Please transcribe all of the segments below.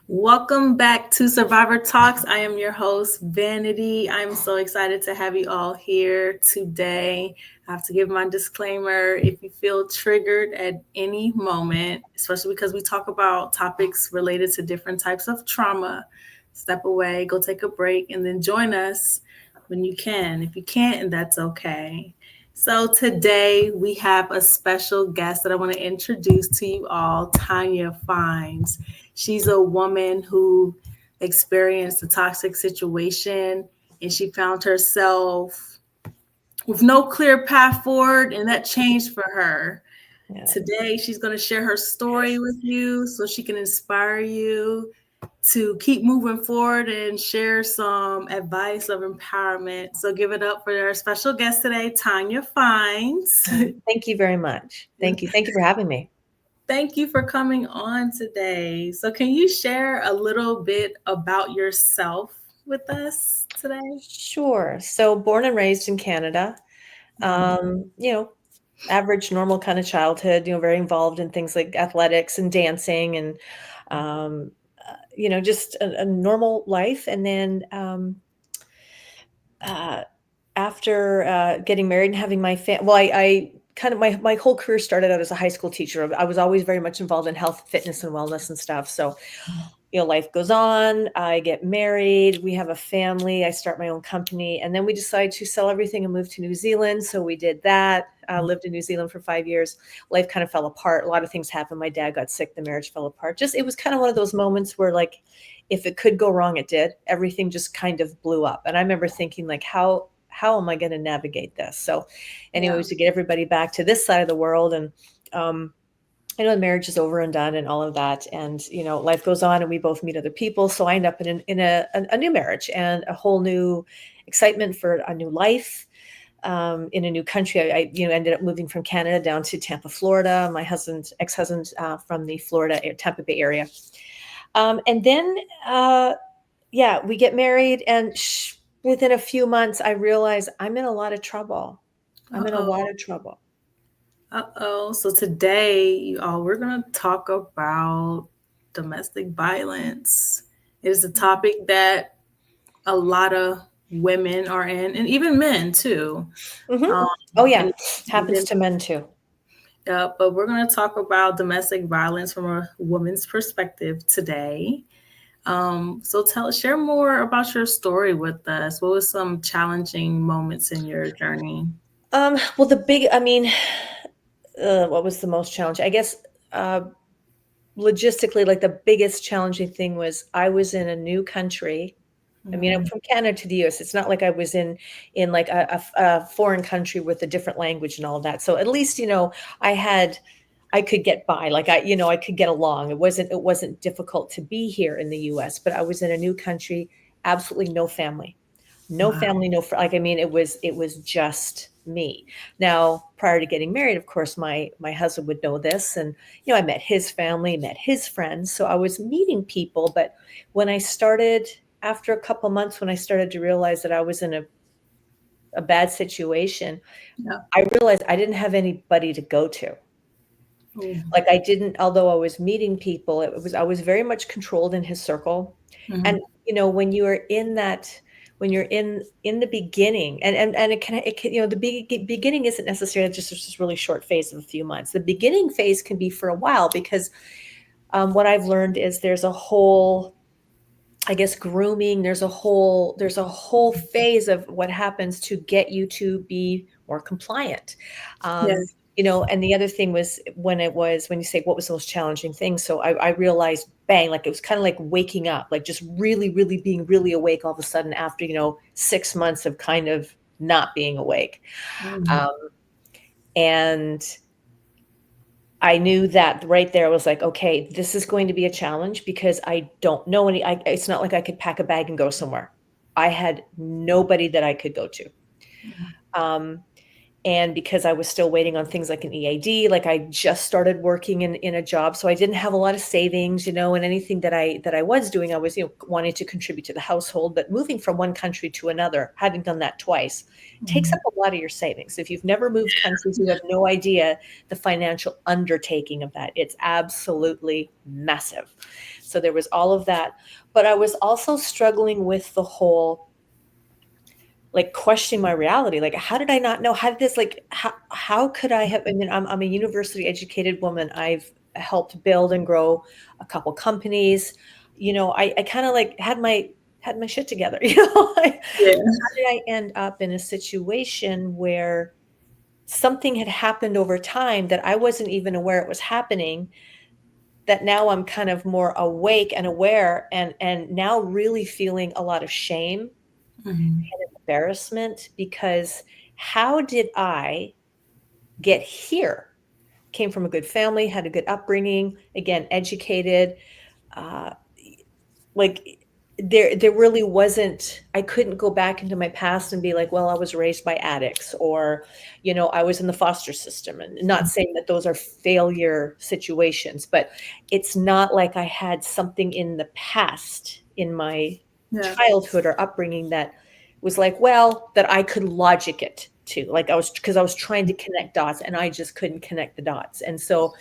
Welcome back to Survivor Talks. I am your host, Vanity. I'm so excited to have you all here today. I have to give my disclaimer if you feel triggered at any moment, especially because we talk about topics related to different types of trauma, step away, go take a break, and then join us when you can. If you can't, and that's okay. So today we have a special guest that I want to introduce to you all, Tonya Fines. She's a woman who experienced a toxic situation and she found herself with no clear path forward, and that changed for her. Yeah. Today, she's going to share her story with you so she can inspire you to keep moving forward and share some advice of empowerment. So, give it up for our special guest today, Tonya Fines. Thank you very much. Thank you. Thank you for having me. Thank you for coming on today. So, can you share a little bit about yourself with us today? Sure. So born and raised in Canada, Mhm. you know, average, normal kind of childhood, very involved in things like athletics and dancing and, just a normal life. And then uh, after getting married and having my family, well, I kind of, my whole career started out as a high school teacher. I was always very much involved in health, fitness, and wellness and stuff. So life goes on. I get married. We have a family. I start my own company. And then we decide to sell everything and move to New Zealand. So we did that. Lived in New Zealand for 5 years. Life kind of fell apart. A lot of things happened. My dad got sick. The marriage fell apart. It was kind of one of those moments where, like, if it could go wrong, it did. Everything just kind of blew up. And I remember thinking, like, how am I going to navigate this? So Yeah. anyways, to get everybody back to this side of the world. And I know the marriage is over and done and all of that. And, life goes on and we both meet other people. So I end up in a new marriage and a whole new excitement for a new life. In a new country, I ended up moving from Canada down to Tampa, Florida. My ex-husband, from the Tampa Bay area. And then, yeah, we get married, and within a few months, I realize I'm in a lot of trouble. I'm Uh in a lot oh. of trouble. So today, you all, we're going to talk about domestic violence. It is a topic that a lot of women are in, and even men too. Hmm. Um, Oh yeah, and, and happens then, to men too. but we're going to talk about domestic violence from a woman's perspective today. Share more about your story with us. What was some challenging moments in your journey? Well, I mean, what was the most challenging? I guess uh, logistically, like the biggest challenging thing was I was in a new country. I mean, I'm Mm, from Canada to the US. It's not like I was in like a foreign country with a different language and all of that. So at least, I had I could get by. Like I could get along. It wasn't difficult to be here in the US, but I was in a new country, absolutely no family. No wow. family, no like I mean, it was just me. Now, prior to getting married, of course, my husband would know this, and I met his family, met his friends, so I was meeting people. But when I started, after a couple months, when I started to realize that I was in a bad situation, Yeah. I realized I didn't have anybody to go to. Oh, Like I didn't, although I was meeting people, I was very much controlled in his circle. And mhm. when you are in that, when you're in the beginning, and it can the beginning isn't necessarily just this really short phase of a few months. The beginning phase can be for a while because what I've learned is there's a whole, I guess, grooming. There's a whole phase of what happens to get you to be more compliant. Um, Yes. and the other thing was when you say what was the most challenging thing. So I realized, bang, like it was kind of like waking up, like just really, really being really awake all of a sudden after 6 months of kind of not being awake. Mm, Um, and I knew that right there was like, okay, this is going to be a challenge because I don't know it's not like I could pack a bag and go somewhere. I had nobody that I could go to. Um, And because I was still waiting on things like an EAD, like I just started working in a job, so I didn't have a lot of savings, and anything that I was doing, I was, wanting to contribute to the household. But moving from one country to another, having done that twice, takes up Mhm. a lot of your savings. If you've never moved countries, you have no idea the financial undertaking of that. It's absolutely massive. So there was all of that, but I was also struggling with the whole, like, questioning my reality. Like, how did I not know? How did this, like, how could I have? I mean, I'm a university educated woman. I've helped build and grow a couple companies. I kind of like had my shit together. Like, Yeah. how did I end up in a situation where something had happened over time that I wasn't even aware it was happening? That now I'm kind of more awake and aware, and now really feeling a lot of shame Mhm. and embarrassment, because how did I get here? Came from a good family, had a good upbringing, again, educated. Uh, like, there really wasn't, I couldn't go back into my past and be like, well, I was raised by addicts, or I was in the foster system. And not saying that those are failure situations, but it's not like I had something in the past, in my Yeah. childhood or upbringing, that was like, well, that I could logic it to, like, because I was trying to connect dots and I just couldn't connect the dots. And so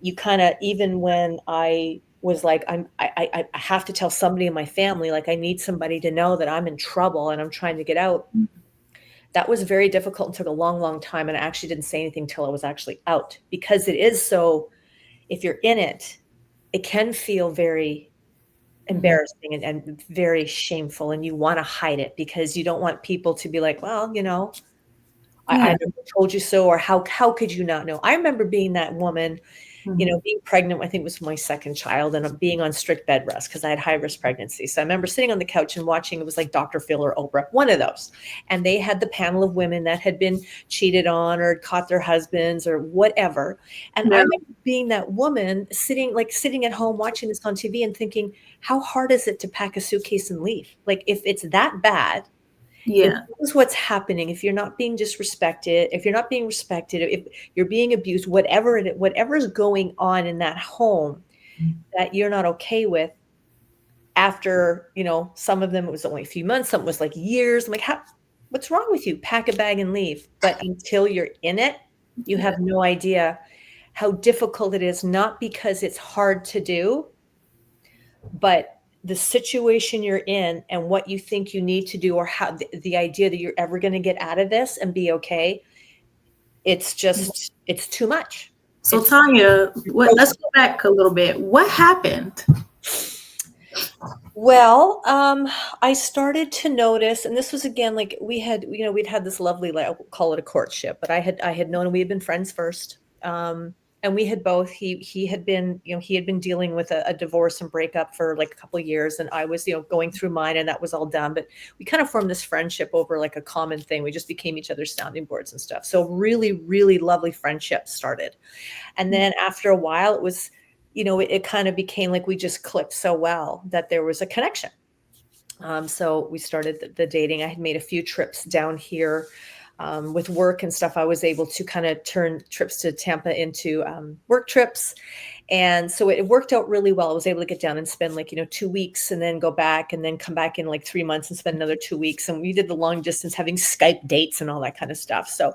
you kind of, even when I was like, I have to tell somebody in my family, like, I need somebody to know that I'm in trouble and I'm trying to get out. That was very difficult and took a long, long time. And I actually didn't say anything till I was actually out, because it is so, if you're in it, it can feel very Mhm. embarrassing and very shameful. And you want to hide it because you don't want people to be like, well, I Yeah. never told you so, or how could you not know? I remember being that woman, Mhm. being pregnant. I think it was my second child, and being on strict bed rest because I had high risk pregnancy. So I remember sitting on the couch and watching, it was like Dr. Phil or Oprah, one of those. And they had the panel of women that had been cheated on or caught their husbands or whatever. And I Yeah. remember being that woman sitting at home watching this on TV and thinking, how hard is it to pack a suitcase and leave? Like, if it's that bad, if Yeah. this is what's happening, if you're not being disrespected, if you're not being respected, if you're being abused, whatever is going on in that home that you're not okay with, after, some of them it was only a few months, some was like years. I'm like, what's wrong with you? Pack a bag and leave. But until you're in it, you Yeah. have no idea how difficult it is, not because it's hard to do, but the situation you're in and what you think you need to do, or how the idea that you're ever going to get out of this and be okay, it's too much. So It's Tanya, you're let's frozen. go back a little bit. What happened? Well, I started to notice, and this was again, like, we'd had this lovely, like, I'll call it a courtship, but I had known, we had been friends first. And we had both, he had been, he had been dealing with a divorce and breakup for like a couple of years, and I was, going through mine, and that was all done. But we kind of formed this friendship over like a common thing. We just became each other's sounding boards and stuff. So really, really lovely friendship started. And then after a while, it was, it kind of became like we just clicked so well that there was a connection. So we started the dating. I had made a few trips down here, with work and stuff. I was able to kind of turn trips to Tampa into, work trips. And so it worked out really well. I was able to get down and spend, like, 2 weeks and then go back and then come back in like 3 months and spend another 2 weeks. And we did the long distance, having Skype dates and all that kind of stuff. So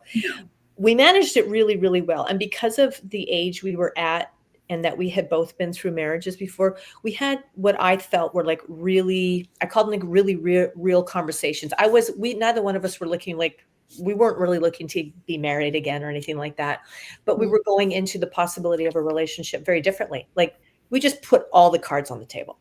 we managed it really, really well. And because of the age we were at, and that we had both been through marriages before, we had what I felt were like really, I called them like really real conversations. We, neither one of us were looking like, we weren't really looking to be married again or anything like that. But we were going into the possibility of a relationship very differently. Like, we just put all the cards on the table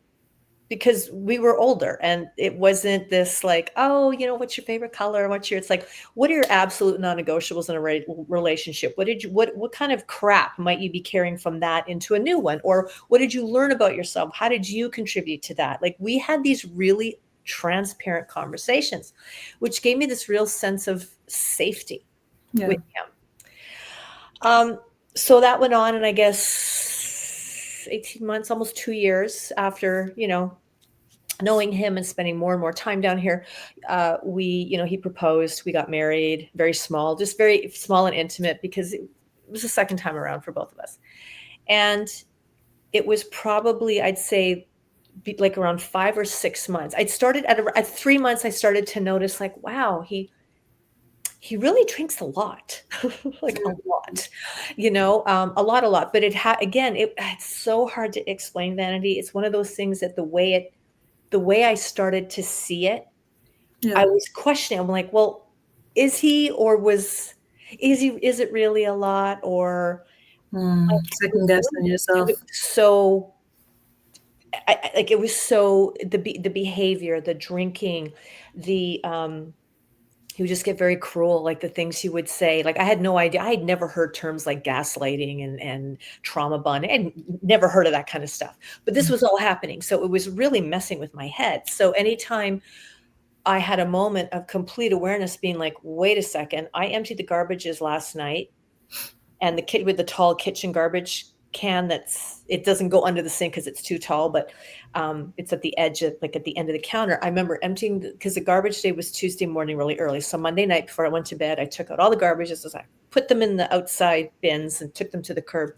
because we were older, and it wasn't this like, oh, what's your favorite color, it's like, what are your absolute non-negotiables in a relationship? What kind of crap might you be carrying from that into a new one? Or what did you learn about yourself? How did you contribute to that? Like, we had these really transparent conversations, which gave me this real sense of safety Yeah. with him. So that went on, and I guess 18 months, almost 2 years after, knowing him and spending more and more time down here, he proposed, we got married, very small, just very small and intimate, because it was the second time around for both of us. And it was probably, I'd say, like around 5 or 6 months. I'd started at 3 months. I started to notice, like, wow, he really drinks a lot, like a lot, a lot. But again, it's so hard to explain, Vanity. It's one of those things that the way I started to see it, I Yeah. was questioning. I'm like, well, is he, or is it really a lot? Or like, Second guessing it was yourself. so, like, it was so, the behavior, the drinking, he would just get very cruel, like the things he would say. Like, I had no idea. I had never heard terms like gaslighting and trauma bonding. I'd never heard of that kind of stuff. But this was all happening. So it was really messing with my head. So anytime I had a moment of complete awareness, being like, wait a second, I emptied the garbages last night, and the kid with the tall kitchen garbage can, it doesn't go under the sink because it's too tall, but it's at the edge of, like, at the end of the counter. I remember emptying, because the garbage day was Tuesday morning really early. So Monday night before I went to bed, I took out all the garbages, as I put them in the outside bins and took them to the curb.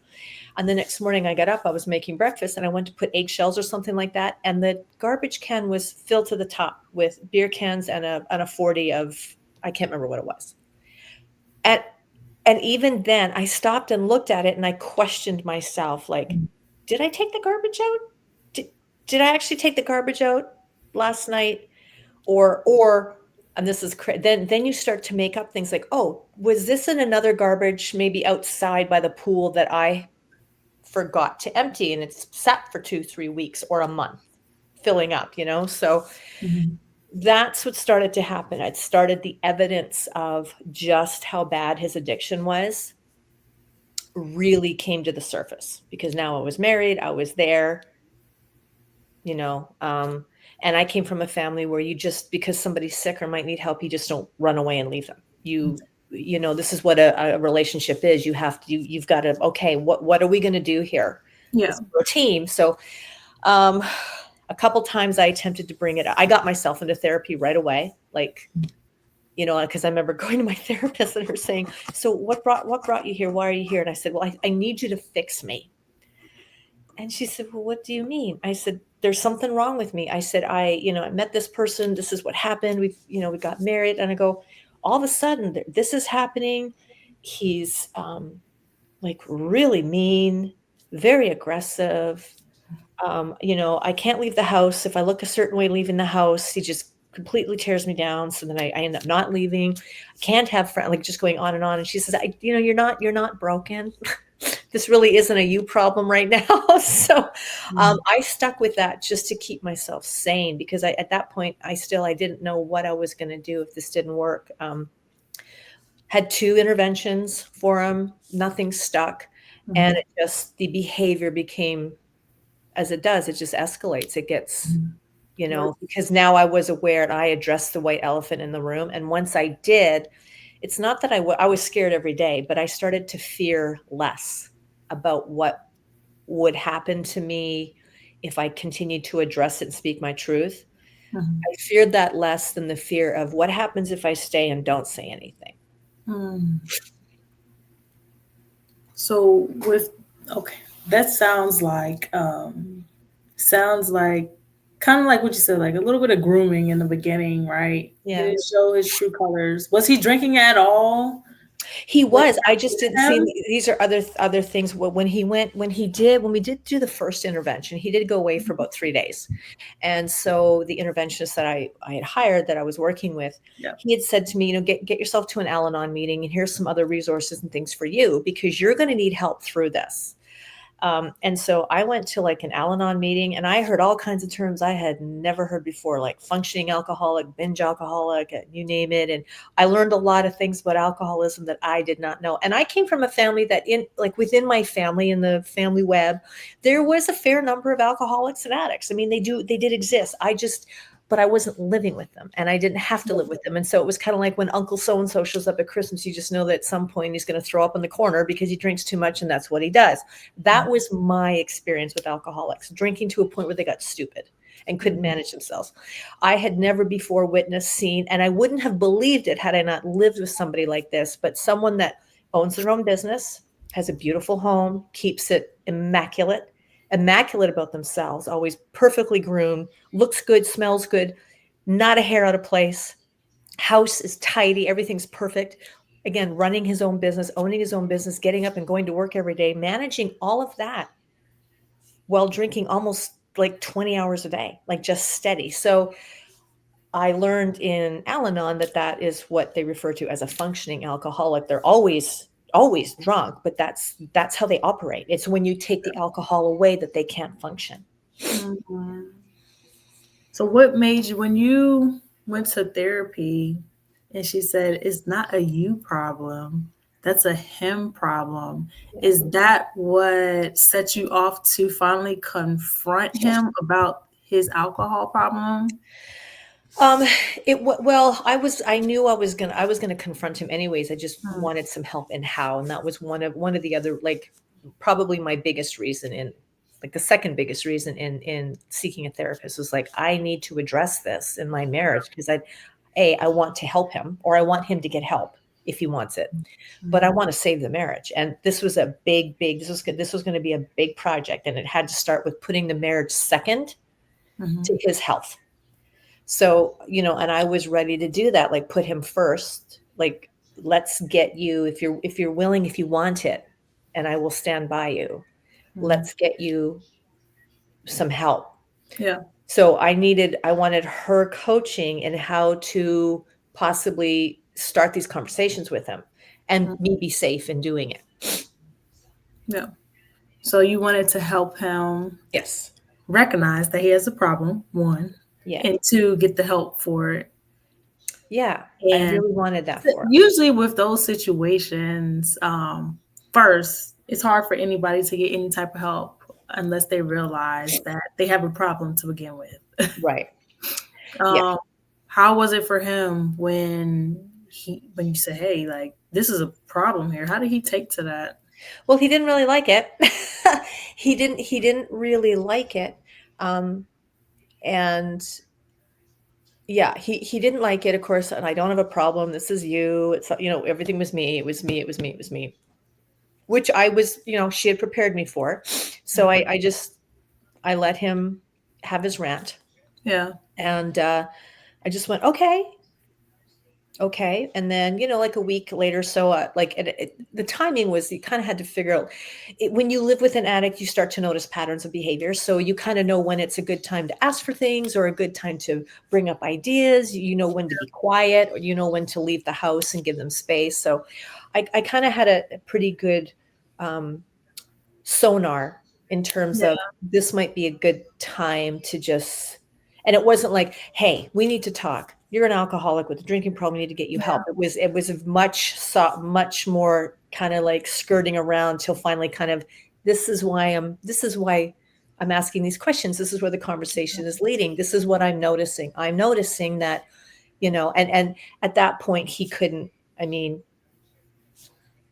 And the next morning I got up, I was making breakfast, and I went to put eggshells or something like that. And the garbage can was filled to the top with beer cans and a 40 of, I can't remember what it was. And and even then I stopped and looked at it, and I questioned myself, like, did I take the garbage out? Did, did I actually take the garbage out last night? Or and this is then you start to make up things like, oh, was this in another garbage, maybe outside by the pool, that I forgot to empty, and it's sat for 2, 3 weeks or a month filling up, so Mhm. that's what started to happen. It started, the evidence of just how bad his addiction was really came to the surface, because now I was married, I was there, you know, um, and I came from a family where, you just, because somebody's sick or might need help, you just don't run away and leave them. This is what a relationship is. You've got to, okay, what are we going to do here? Yeah. It's a team. So, um, a couple times I attempted to bring it up. I got myself into therapy right away, like, because I remember going to my therapist and her saying, "So what brought you here? Why are you here?" And I said, "Well, I need you to fix me." And she said, "Well, what do you mean?" I said, "There's something wrong with me." I said, I met this person. This is what happened. We got married." And I go, all of a sudden, this is happening. He's like, really mean, very aggressive. I can't leave the house. If I look a certain way leaving the house, he just completely tears me down. So then I end up not leaving. I can't have friends, like, just going on and on. And she says, you're not broken. This really isn't a you problem right now. So Mhm. I stuck with that just to keep myself sane, because at that point, I didn't know what I was going to do if this didn't work. Had 2 interventions for him, nothing stuck. And Mhm. the behavior became, as it does, it just escalates. It gets, Mhm. Right. because now I was aware, and I addressed the white elephant in the room. And once I did, it's not that I was scared every day, but I started to fear less about what would happen to me if I continued to address it and speak my truth. Mhm. I feared that less than the fear of what happens if I stay and don't say anything. Mm. So with okay, that sounds like kind of like what you said, like a little bit of grooming in the beginning, right? He Yeah. didn't show his true colors. Was he drinking at all? He When was. I you just didn't met see. him? These are other things. When we did do the first intervention, he did go away for about 3 days. And so the interventionist that I had hired, that I was working with, Yeah. he had said to me, get yourself to an Al-Anon meeting, and here's some other resources and things for you, because you're going to need help through this. And so I went to, like, an Al-Anon meeting, and I heard all kinds of terms I had never heard before, like functioning alcoholic, binge alcoholic, you name it. And I learned a lot of things about alcoholism that I did not know. And I came from a family that, within my family, in the family web, there was a fair number of alcoholics and addicts. I mean, they did exist. But I wasn't living with them, and I didn't have to live with them. And so it was kind of like when Uncle so-and-so shows up at Christmas, you just know that at some point he's going to throw up in the corner because he drinks too much, and that's what he does. That was my experience with alcoholics, drinking to a point where they got stupid. and couldn't Mhm. manage themselves. I had never before witnessed, seen, and I wouldn't have believed it had I not lived with somebody like this, but someone that owns their own business, has a beautiful home, keeps it immaculate, immaculate about themselves, always perfectly groomed, looks good, smells good, not a hair out of place. House is tidy, everything's perfect. Again, running his own business, owning his own business, getting up and going to work every day, managing all of that while drinking almost like 20 hours a day, like just steady. So I learned in Al-Anon that that is what they refer to as a functioning alcoholic. They're always drunk, but that's how they operate. It's when you take the alcohol away that they can't function. Mhm. So, what made you, when you went to therapy and she said it's not a you problem, that's a him problem? Yeah. Is that what set you off to finally confront him about his alcohol problem? Um, well, I knew I was gonna confront him anyways. I just Mm, wanted some help in how, and that was one of the other, like, probably my biggest reason in, like, the second biggest reason in seeking a therapist was like, I need to address this in my marriage because I want to help him, or I want him to get help if he wants it, but I mhm, want to save the marriage. And this was a big, this was going to be a big project, and it had to start with putting the marriage second mhm, to his health. So, and I was ready to do that, like put him first, like, let's get you, if you're willing, if you want it, and I will stand by you. mhm. Let's get you some help. Yeah. So I wanted her coaching in how to possibly start these conversations with him and Mhm. me be safe in doing it. Yeah. So, you wanted to help him Yes. recognize that he has a problem, one, Yeah. and two, get the help for it. Yeah. I And really wanted that for him. usually with those situations, first, it's hard for anybody to get any type of help unless they realize that they have a problem to begin with. Right. Yeah. um, how was it for him when you said, "Hey, like this is a problem here"? How did he take to that? Well, he didn't really like it. He didn't really like it. Um, and yeah, he didn't like it, of course, and I don't have a problem. This is you. It's, everything was me. It was me. It was me. It was me. Which I was, she had prepared me for. So I let him have his rant, Yeah, and I just went, okay, okay. And then, like a week later, so like the timing was, you kind of had to figure out when you live with an addict, you start to notice patterns of behavior. So you kind of know when it's a good time to ask for things, or a good time to bring up ideas. You know when to be quiet, or when to leave the house and give them space. So I kind of had a pretty good um, sonar in terms of, yeah, this might be a good time to just, and it wasn't like, hey, we need to talk, you're an alcoholic with a drinking problem, we need to get you help. It was a much more kind of like skirting around till finally kind of, this is why I'm asking these questions, this is where the conversation is leading, this is what I'm noticing that, and at that point he couldn't, I mean,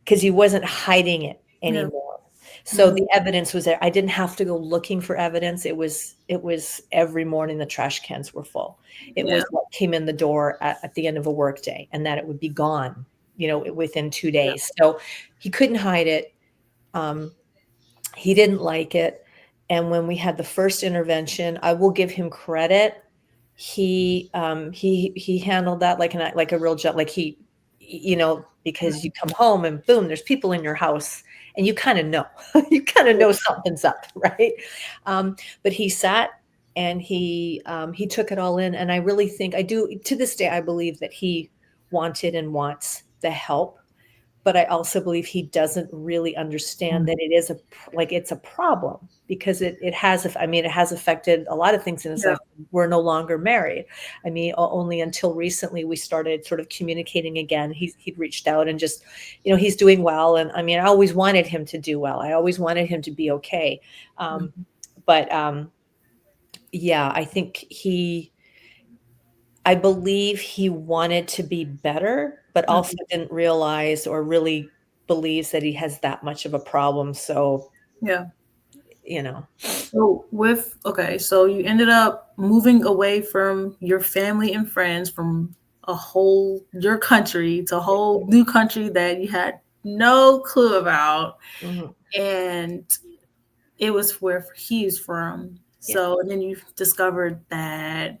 because he wasn't hiding it yeah, anymore. So mhm, the evidence was there. I didn't have to go looking for evidence. It was every morning the trash cans were full. It yeah, was what came in the door at the end of a workday, and that it would be gone, within 2 yeah, days. So he couldn't hide it. Um, he didn't like it. And when we had the first intervention, I will give him credit. He handled that like a real like because you come home and boom, there's people in your house, and you kind of know, you kind of know something's up, right? But he sat, and he took it all in, and I really think, I do, to this day, I believe that he wanted and wants the help, but I also believe he doesn't really understand mhm, that it is like, it's a problem, because it has, I mean, it has affected a lot of things in his yeah, life. We're no longer married. I mean, only until recently we started sort of communicating again. He'd reached out, and just, he's doing well. And I mean, I always wanted him to do well. I always wanted him to be okay. Um, mhm, but yeah, I believe he wanted to be better, but also mhm, didn't realize or really believes that he has that much of a problem. So, yeah. you know. So with okay, so you ended up moving away from your family and friends from a whole your country to a whole new country that you had no clue about, Mhm. and it was where he's from. Yeah. So and then you discovered that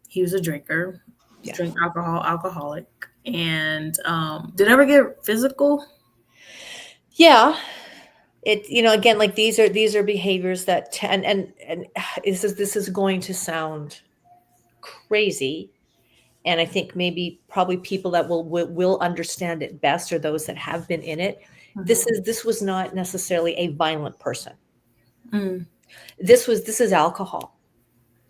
he was a drinker, Yeah. drink alcohol, alcoholic. And did it ever get physical? Yeah. It, again, like these are behaviors that and this is going to sound crazy, and I think maybe probably people that will understand it best are those that have been in it. Mm-hmm. This was not necessarily a violent person. Mm, This is alcohol.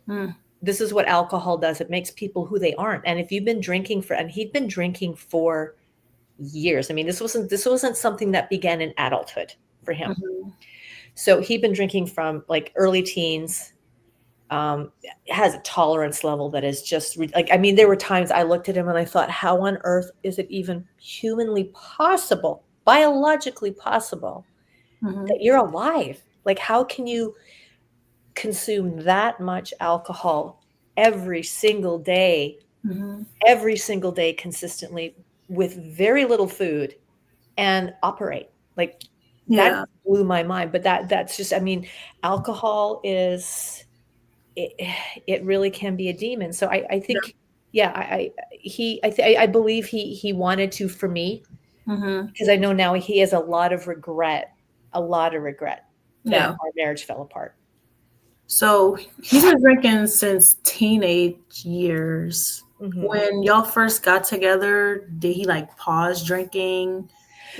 mm, This is what alcohol does. It makes people who they aren't. And if you've been drinking for, and he'd been drinking for years. I mean, this wasn't something that began in adulthood for him. mm-hmm. So he'd been drinking from like early teens. Um, has a tolerance level that is just like, I mean, there were times I looked at him and I thought, how on earth is it even humanly possible, biologically possible, Mm-hmm. that you're alive? Like, how can you consume that much alcohol every single day, Mm-hmm. every single day consistently with very little food and operate? Like, that Yeah. blew my mind. But that's just, I mean, alcohol is, it, it really can be a demon. So I Yeah. think, yeah, I believe he wanted to, for me, Mm-hmm. because I know now he has a lot of regret that Yeah. our marriage fell apart. So he's been drinking since teenage years. Hmm. When y'all first got together, did he like pause drinking,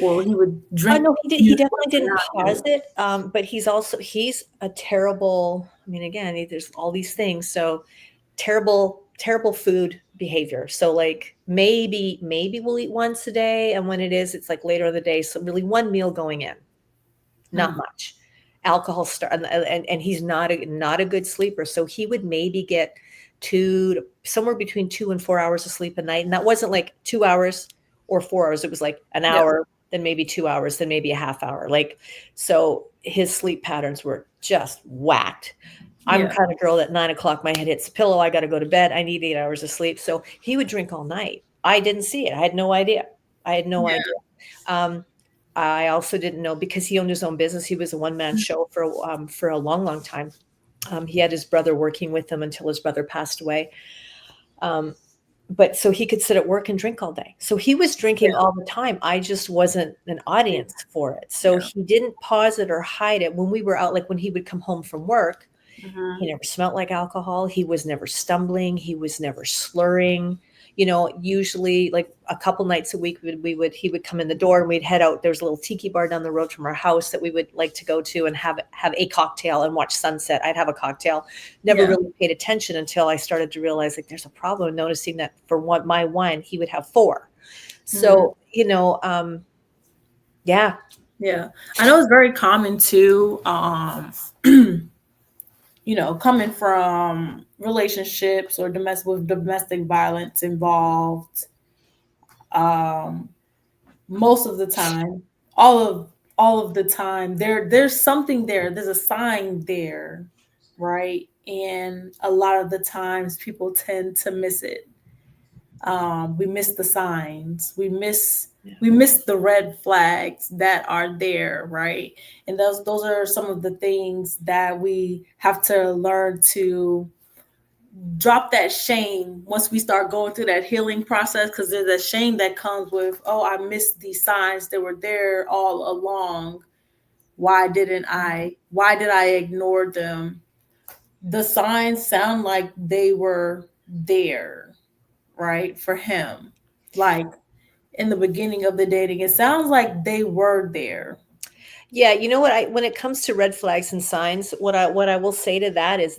or he would Oh drink no, he did. He you definitely but didn't not pause you? it. But he's a terrible. I mean, again, there's all these things. So terrible food behavior. So like maybe we'll eat once a day, and when it is, it's like later in the day. So really, one meal going in, not Mm, much. Alcohol start, and he's not a good sleeper. So he would maybe get somewhere between 2 and 4 hours of sleep a night, and that wasn't like 2 hours or 4 hours. It was like an yeah. hour, then maybe 2 hours, then maybe a half hour. Like, so his sleep patterns were just whacked. I'm the Yeah. kind of girl that 9 o'clock my head hits the pillow. I got to go to bed. I need 8 hours of sleep. So he would drink all night. I didn't see it. I had no idea. I had no idea. Yeah. Um, I also didn't know, because he owned his own business. He was a one man show for a long time. He had his brother working with him until his brother passed away. Um, but so he could sit at work and drink all day. So he was drinking all the time. I just wasn't an audience for it. So Yeah. he didn't pause it or hide it when we were out. Like when he would come home from work, Mm-hmm. he never smelled like alcohol. He was never stumbling. He was never slurring. Usually like a couple nights a week, he would come in the door and we'd head out. There's a little tiki bar down the road from our house that we would like to go to and have a cocktail and watch sunset. I'd have a cocktail. Never Yeah. really paid attention until I started to realize like there's a problem. Noticing that for my wine, he would have four. Mm-hmm. So, yeah. Yeah. I know it's very common too. Coming from relationships or domestic violence involved, um, most of the time, all of all of the time, there's something there. There's a sign there, right? And a lot of the times, people tend to miss it. We miss the signs. Yeah. We miss the red flags that are there, right? And those are some of the things that we have to learn to drop that shame once we start going through that healing process, because there's a shame that comes with, oh, I missed these signs that were there all along. Why did I ignore them? The signs sound like they were there, right, for him. Like in the beginning of the dating, it sounds like they were there. Yeah, you know what, when it comes to red flags and signs, what I will say to that is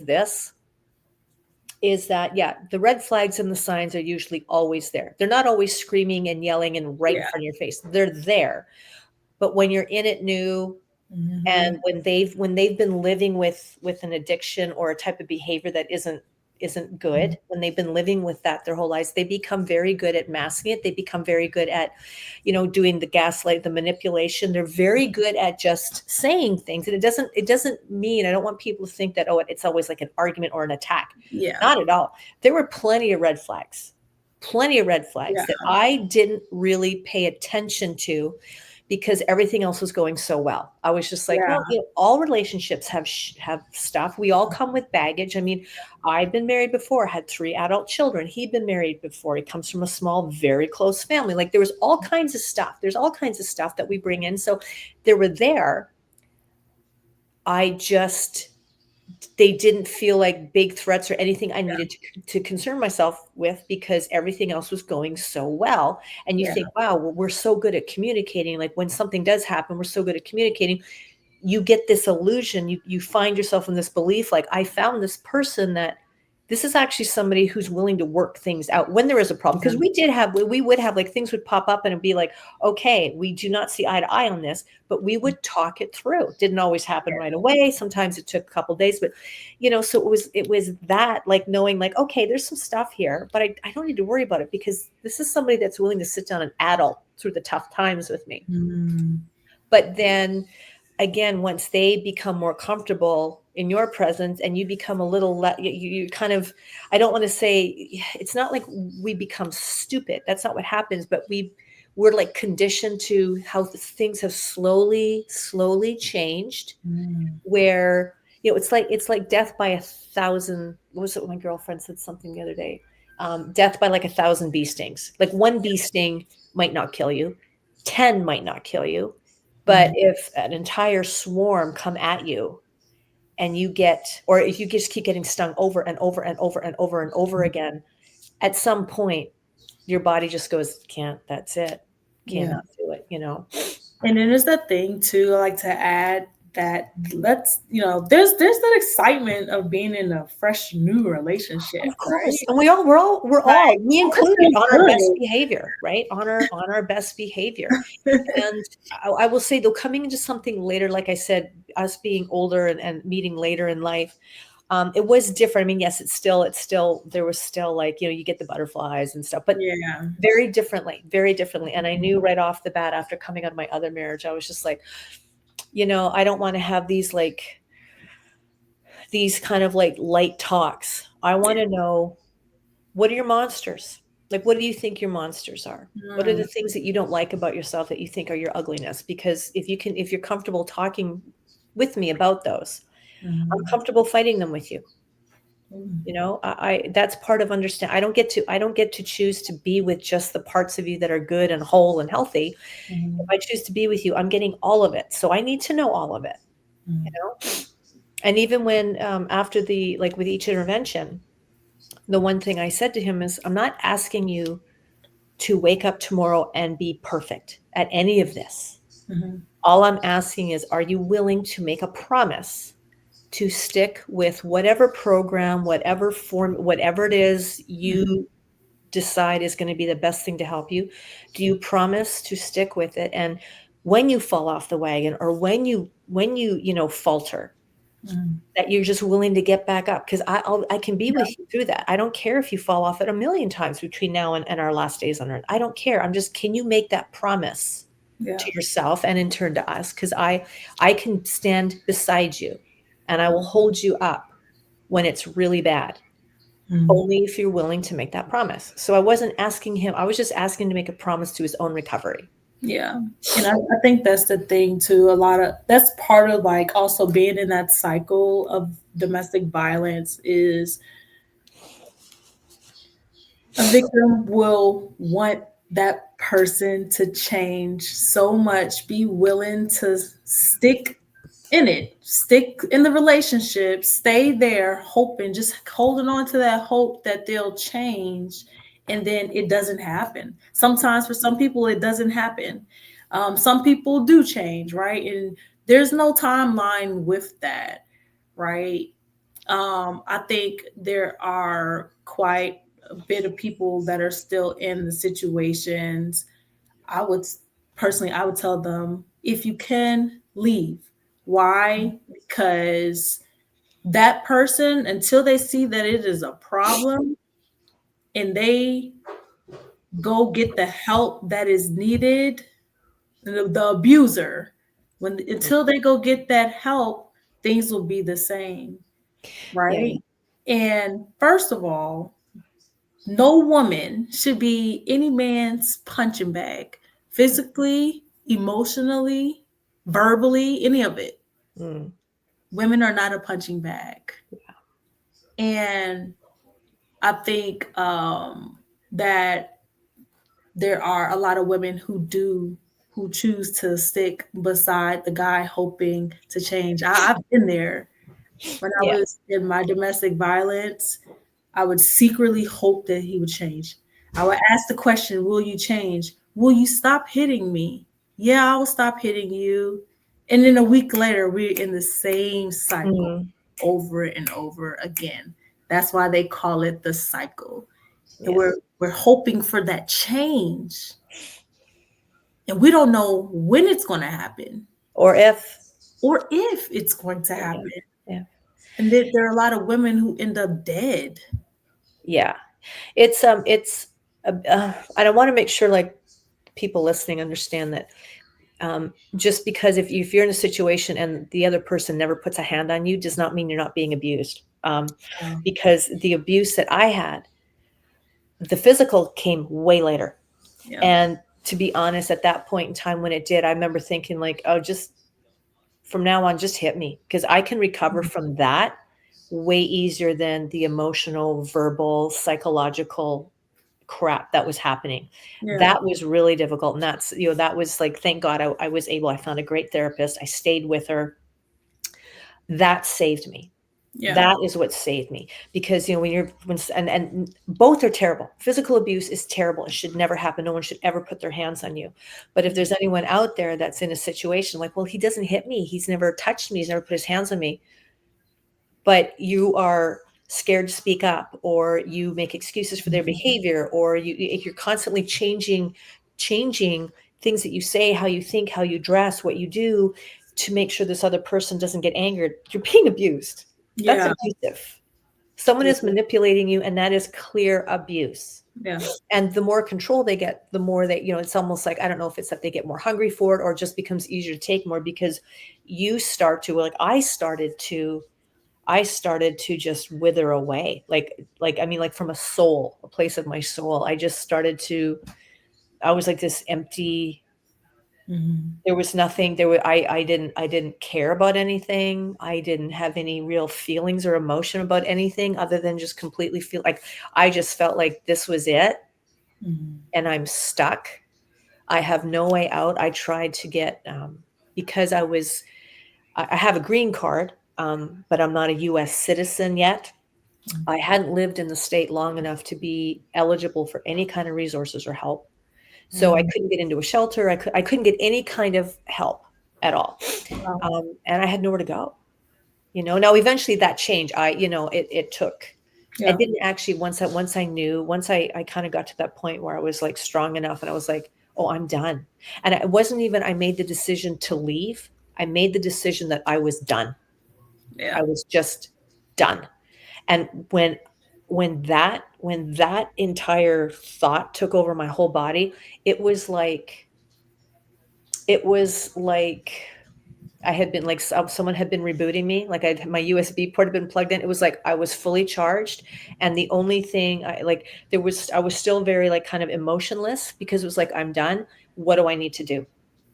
that, yeah, the red flags and the signs are usually always there. They're not always screaming and yelling and right in Yeah. front of your face. They're there. But when you're in it new, Mm-hmm. and when they've been living with an addiction or a type of behavior that isn't isn't good, when they've been living with that their whole lives, they become very good at masking it. They become very good at, doing the gaslight, the manipulation. They're very good at just saying things. And it doesn't mean, I don't want people to think that, oh, it's always like an argument or an attack. Yeah. Not at all. There were plenty of red flags Yeah. that I didn't really pay attention to because everything else was going so well. I was just like, Yeah. well, all relationships have stuff. We all come with baggage. I mean, I've been married before, had 3 adult children. He'd been married before. He comes from a small, very close family. Like there was all kinds of stuff. There's all kinds of stuff that we bring in. So there were there. I just they didn't feel like big threats or anything I needed to concern myself with because everything else was going so well. And you Yeah. think, wow, well, we're so good at communicating. Like when something does happen, we're so good at communicating. You get this illusion. You find yourself in this belief, like I found this person that this is actually somebody who's willing to work things out when there is a problem. Because we would have like things would pop up and it'd be like, okay, we do not see eye to eye on this, but we would talk it through. Didn't always happen right away. Sometimes it took a couple of days, but so it was that like knowing like, okay, there's some stuff here, but I don't need to worry about it because this is somebody that's willing to sit down and adult through the tough times with me. Mm. But then again, once they become more comfortable in your presence and you become a little you kind of, I don't want to say, it's not like we become stupid, that's not what happens, but we're like conditioned to how things have slowly changed, Mm. where it's like death by 1,000, what was it, my girlfriend said something the other day, death by like 1,000 bee stings. Like one bee sting might not kill you, 10 might not kill you, but Mm. if an entire swarm come at you and or if you just keep getting stung over and over and over and over and over again, at some point your body just goes, can't, that's it, Yeah. cannot do it. And then there's that thing too, I like to add that there's that excitement of being in a fresh new relationship, Of course. right? And we're all, me Oh, this included, feels on our best good. behavior, right? On our best behavior. And I will say though, coming into something later, like I said, us being older and meeting later in life, it was different. I mean, yes, it's still, there was still like, you get the butterflies and stuff, but Yeah. very differently, very differently. And I knew right off the bat after coming out of my other marriage, I was just like, I don't want to have these kind of like light talks. I want to know, what are your monsters? Like, what do you think your monsters are? What are Mm. the things that you don't like about yourself that you think are your ugliness? Because if you're comfortable talking with me about those, I'm Mm. comfortable fighting them with you. Mm. That's part of understand. I don't get to choose to be with just the parts of you that are good and whole and healthy. If Mm. I choose to be with you, I'm getting all of it. So I need to know all of it, you Mm. know? And even when, after like with each intervention, the one thing I said to him is, I'm not asking you to wake up tomorrow and be perfect at any of this. Mhm. All I'm asking is, are you willing to make a promise to stick with whatever program, whatever form, whatever it is Mhm. you decide is going to be the best thing to help you? Do you promise to stick with it? And when you fall off the wagon, or when you falter, Mm. that you're just willing to get back up, because I can be with you through that. I don't care if you fall off it a million times between now and our last days on earth. I don't care. I'm just, can you make that promise Yeah. to yourself and in turn to us? Because I can stand beside you and I will hold you up when it's really bad, Mm. only if you're willing to make that promise. So I wasn't asking him, I was just asking him to make a promise to his own recovery. Yeah. And I think that's the thing too. That's part of like also being in that cycle of domestic violence is a victim will want that person to change so much, be willing to stick in the relationship, stay there, hoping, just holding on to that hope that they'll change. And then it doesn't happen. Sometimes for some people, it doesn't happen. Some people do change, right? And there's no timeline with that, right? I think there are quite a bit of people that are still in the situations. I would personally, I would tell them, if you can, leave. Why? Because that person, until they see that it is a problem and they go get the help that is needed, the abuser, when until they go get that help, things will be the same, Yeah. right? And first of all, no woman should be any man's punching bag, physically, emotionally, verbally, any of it. Mm. Women are not a punching bag. And I think that there are a lot of women who choose to stick beside the guy hoping to change. I've been there. When I Yeah. was in my domestic violence, I would secretly hope that he would change. I would ask the question, will you change? Will you stop hitting me? Yeah, I will stop hitting you. And then a week later, we're in the same cycle Mm. over and over again. That's why they call it the cycle. And Yeah. we're hoping for that change. And we don't know when it's going to happen Or if. or if it's going to Yeah. happen. Yeah. And there are a lot of women who end up dead. Yeah. It's and I want to make sure like people listening understand that just because if you're in a situation and the other person never puts a hand on you does not mean you're not being abused. Yeah. Because the abuse that I had, the physical came way later. Yeah. And to be honest, at that point in time when it did, I remember thinking like, oh, just from now on, just hit me because I can recover from that way easier than the emotional, verbal, psychological crap that was happening. Yeah. That was really difficult. And that's, that was like, thank God I was able, I found a great therapist. I stayed with her. That saved me. Yeah. That is what saved me because when you're and both are terrible. Physical abuse is terrible. It should never happen. No one should ever put their hands on you. But if there's anyone out there that's in a situation like, well, he doesn't hit me. He's never touched me. He's never put his hands on me. But you are scared to speak up, or you make excuses for their behavior, or you're constantly changing things that you say, how you think, how you dress, what you do to make sure this other person doesn't get angered. You're being abused. That's Yeah. abusive. Someone Yeah. is manipulating you, and that is clear abuse. Yeah. And the more control they get, the more they, it's almost like, I don't know if it's that they get more hungry for it or it just becomes easier to take more because you start to, like, I started to just wither away. I mean, like from a soul, a place of my soul. I was like this empty. Mhm. There was nothing there. I didn't care about anything. I didn't have any real feelings or emotion about anything other than just completely feel like I just felt like this was it Mhm. and I'm stuck. I have no way out. I tried to get, because I have a green card, but I'm not a US citizen yet. I hadn't lived in the state long enough to be eligible for any kind of resources or help. So I Mhm. couldn't get into a shelter. I couldn't get any kind of help at all. Wow. And I had nowhere to go. Now eventually that changed. It took, I Yeah. didn't actually, once I kind of got to that point where I was like strong enough and I was like, oh, I'm done. And it wasn't even, I made the decision to leave. I made the decision that I was done. Yeah. I was just done. And when that entire thought took over my whole body, it was like it was like I had been like someone had been rebooting me, like my USB port had been plugged in. It was like I was fully charged, and the only thing I was still very like kind of emotionless because it was like I'm done. What do I need to do?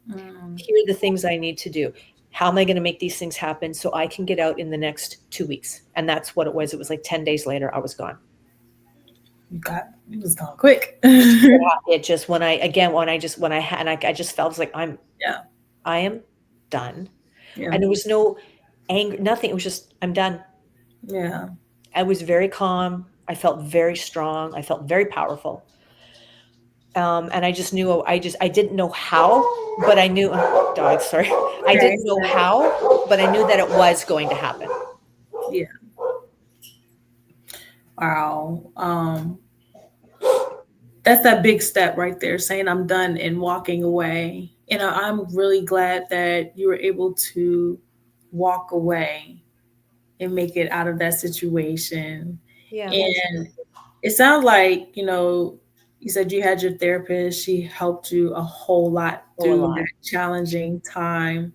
Mm. Here are the things I need to do. How am I going to make these things happen so I can get out in the next 2 weeks? And that's what it was. It was like 10 days later, I was gone. It was gone quick. It just when I just felt like Yeah. I am done. Yeah. And there was no anger, nothing. It was just I'm done. Yeah. I was very calm. I felt very strong. I felt very powerful. And I just knew I didn't know how, but I knew dog, sorry. I Okay. didn't know how, but I knew that it was going to happen. Yeah. Wow. That's that big step right there, saying I'm done and walking away. And I'm really glad that you were able to walk away and make it out of that situation. Yeah, most And it sounds like, you said you had your therapist, she helped you a whole lot oh, a through lot. that challenging time.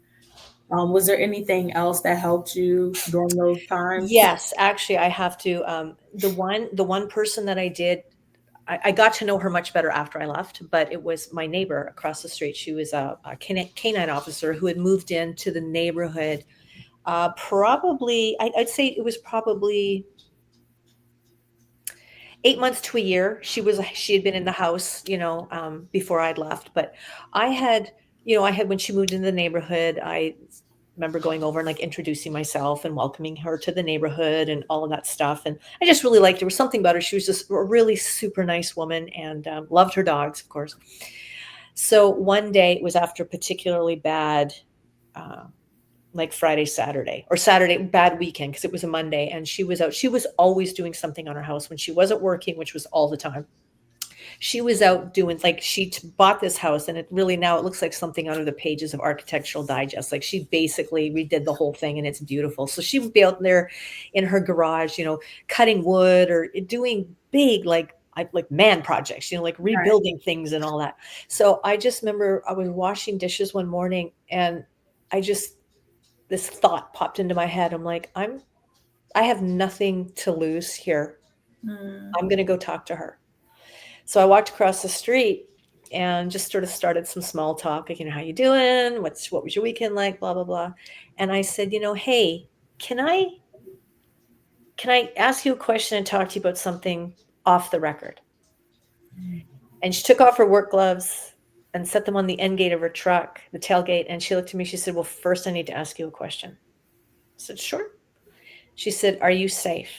Was there anything else that helped you during those times? Yes, actually, I have to. The one person that I did, I got to know her much better after I left, but it was my neighbor across the street. She was a canine officer who had moved into the neighborhood. Probably, I'd say it was probably 8 months to a year. She had been in the house, before I'd left. But I had, I had when she moved into the neighborhood, I remember going over and like introducing myself and welcoming her to the neighborhood and all of that stuff. And I just really liked her. There was something about her. She was just a really super nice woman and loved her dogs, of course. So one day it was after a particularly bad, uh, like Friday, Saturday, or Saturday, bad weekend, because it was a Monday, and she was out. She was always doing something on her house when she wasn't working, which was all the time. She was out doing like bought this house, and it really now it looks like something out of the pages of Architectural Digest. Like she basically redid the whole thing, and it's beautiful. So she would be out there in her garage, cutting wood or doing big like man projects, like Right. rebuilding things and all that. So I just remember I was washing dishes one morning, and I just this thought popped into my head. I'm like, I have nothing to lose here. Mm, I'm going to go talk to her. So I walked across the street and just sort of started some small talk, like, how you doing? What was your weekend like? Blah, blah, blah. And I said, hey, can I can I ask you a question and talk to you about something off the record? And she took off her work gloves and set them on the end gate of her truck, the tailgate, and she looked at me, she said, "Well, first I need to ask you a question." I said, "Sure." She said, "Are you safe?"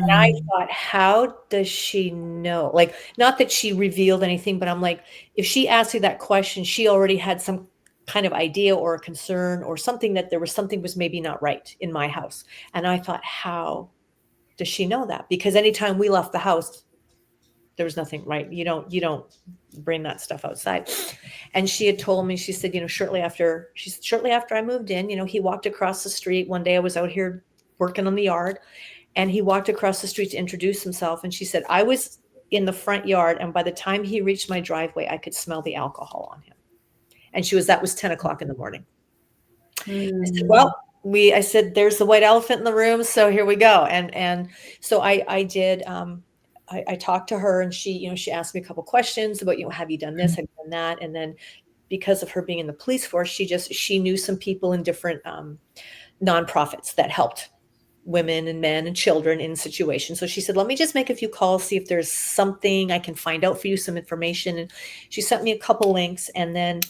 And I mm, thought, how does she know? Like, not that she revealed anything, but I'm like, if she asked you that question, she already had some kind of idea or a concern or something that there was something was maybe not right in my house. And I thought, how does she know that? Because anytime we left the house, there was nothing right. You don't bring that stuff outside. And she had told me, she said, shortly after I moved in, he walked across the street. One day I was out here working on the yard, and he walked across the street to introduce himself. And she said, I was in the front yard, and by the time he reached my driveway, I could smell the alcohol on him. And that was 10 o'clock in the morning. I said, mm, well, I said, there's the white elephant in the room. So here we go. And so I did, I talked to her, and she asked me a couple questions about, have you done this? Have you done that? And then because of her being in the police force, she knew some people in different nonprofits that helped women and men and children in situations. So she said, let me just make a few calls, see if there's something I can find out for you, some information. And she sent me a couple links. And then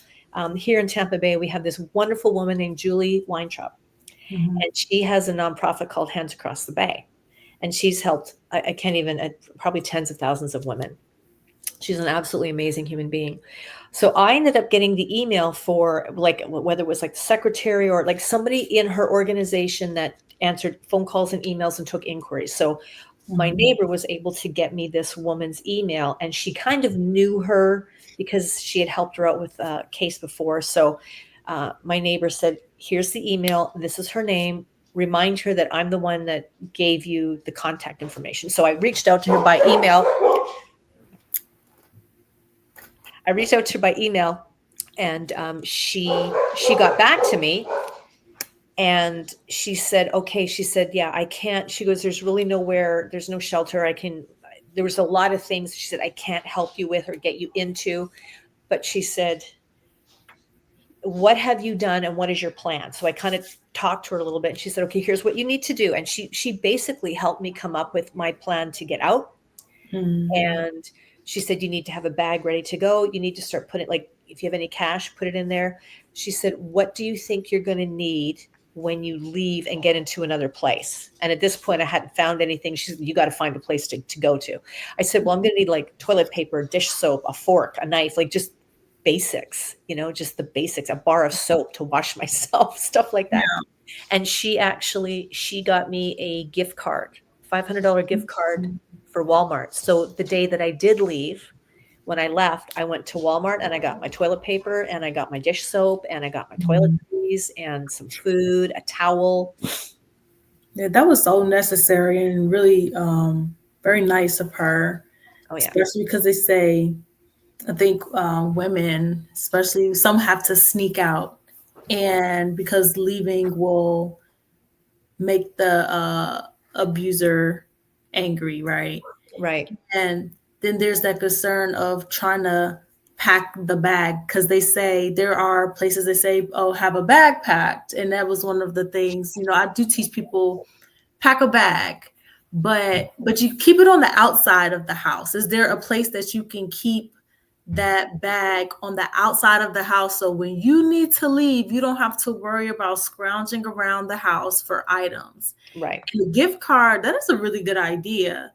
here in Tampa Bay, we have this wonderful woman named Julie Weintraub, mhm. and she has a nonprofit called Hands Across the Bay. And she's helped, I can't even, probably tens of thousands of women. She's an absolutely amazing human being. So I ended up getting the email for, like, whether it was like the secretary or like somebody in her organization that answered phone calls and emails and took inquiries. So my Mhm. neighbor was able to get me this woman's email, and she kind of knew her because she had helped her out with a case before. So my neighbor said, here's the email. This is her name. Remind her that I'm the one that gave you the contact information. So I reached out to her by email. And she got back to me, and she said, okay. She said, yeah, I can't. She goes, there's really nowhere. There's no shelter. There was a lot of things she said I can't help you with or get you into. But she said, what have you done and what is your plan? So I kind of talked to her a little bit, and she said, okay, here's what you need to do. And she basically helped me come up with my plan to get out. Mm, And she said, you need to have a bag ready to go. You need to start putting, like, if you have any cash, put it in there. She said, what do you think you're going to need when you leave and get into another place? And at this point, I hadn't found anything. She said, you got to find a place to go to. I said, well, I'm going to need like toilet paper, dish soap, a fork, a knife, like just basics, just the basics, a bar of soap to wash myself, stuff like that. yeah. And she got me a gift card, $500 gift card for Walmart. So the day that I did leave, when I left, I went to Walmart and I got my toilet paper and I got my dish soap and I got my Mm, toiletries and some food, a towel. Yeah, that was so necessary and really very nice of her, Oh yeah. especially because they say, I think women, especially some, have to sneak out, and because leaving will make the abuser angry, right? Right. And then there's that concern of trying to pack the bag, because they say there are places they say, oh, have a bag packed. And that was one of the things, I do teach people pack a bag, but you keep it on the outside of the house. Is there a place that you can keep that bag on the outside of the house, so when you need to leave, you don't have to worry about scrounging around the house for items? Right. And the gift card, that is a really good idea.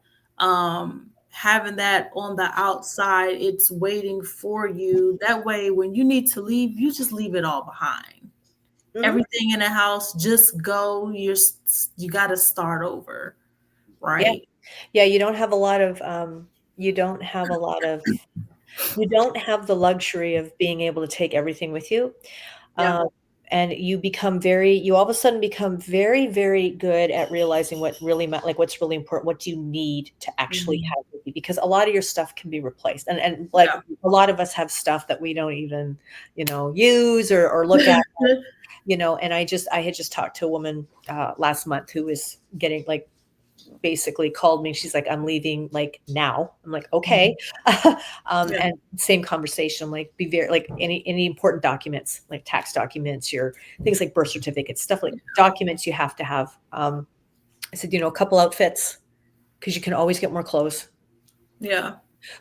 Having that on the outside, it's waiting for you. That way, when you need to leave, you just leave it all behind. Hmm. Everything in the house, just go. You got to start over, Yeah. right? Yeah. You don't have a lot of you don't have a lot of you don't have the luxury of being able to take everything with you. Yeah. Um, and you all of a sudden become very, very good at realizing what really like what's really important, what you need to actually Mhm. have with you, because a lot of your stuff can be replaced. And like Yeah. a lot of us have stuff that we don't even, use or look at, and I had just talked to a woman last month who was getting like basically called me. She's like, I'm leaving like now. I'm like, okay. Yeah. And same conversation. I'm like, be very like any important documents, like tax documents, your things like birth certificates, stuff like documents you have to have. I said, a couple outfits because you can always get more clothes. Yeah.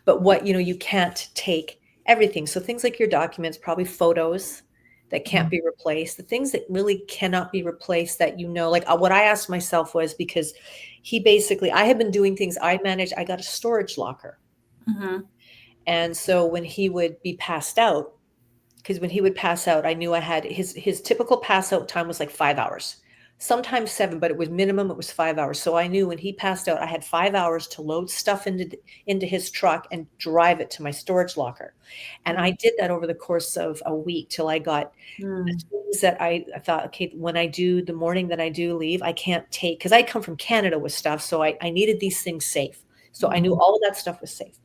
But you can't take everything. So things like your documents, probably photos that can't Mhm. be replaced, the things that really cannot be replaced that like what I asked myself was, because I had been doing things I got a storage locker. Mhm. And so when he would be passed out, because when he would pass out, I knew I had his typical pass out time was like 5 hours, sometimes 7, but it was minimum. It was 5 hours. So I knew when he passed out, I had 5 hours to load stuff into his truck and drive it to my storage locker. And I Mhm. did that over the course of a week till I got the Mm. things that I thought, okay, when I do the morning that I do leave, I can't take, because I come from Canada with stuff, so I needed these things safe. So I knew Mhm. all of that stuff was safe.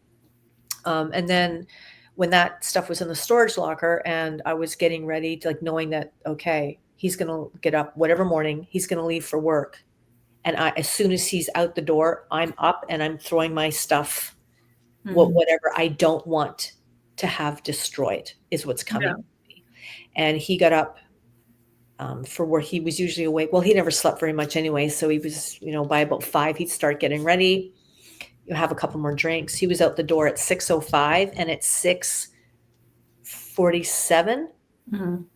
And then when that stuff was in the storage locker and I was getting ready to, like, knowing that, okay, he's going to get up whatever morning, he's going to leave for work. And as soon as he's out the door, I'm up and I'm throwing my stuff, Mhm. whatever I don't want to have destroyed is what's Yeah. coming. And he got up for work. He was usually awake. Well, he never slept very much anyway. So he was, by about 5, he'd start getting ready. You have a couple more drinks. He was out the door at 6:05, and at 6:47, Mhm.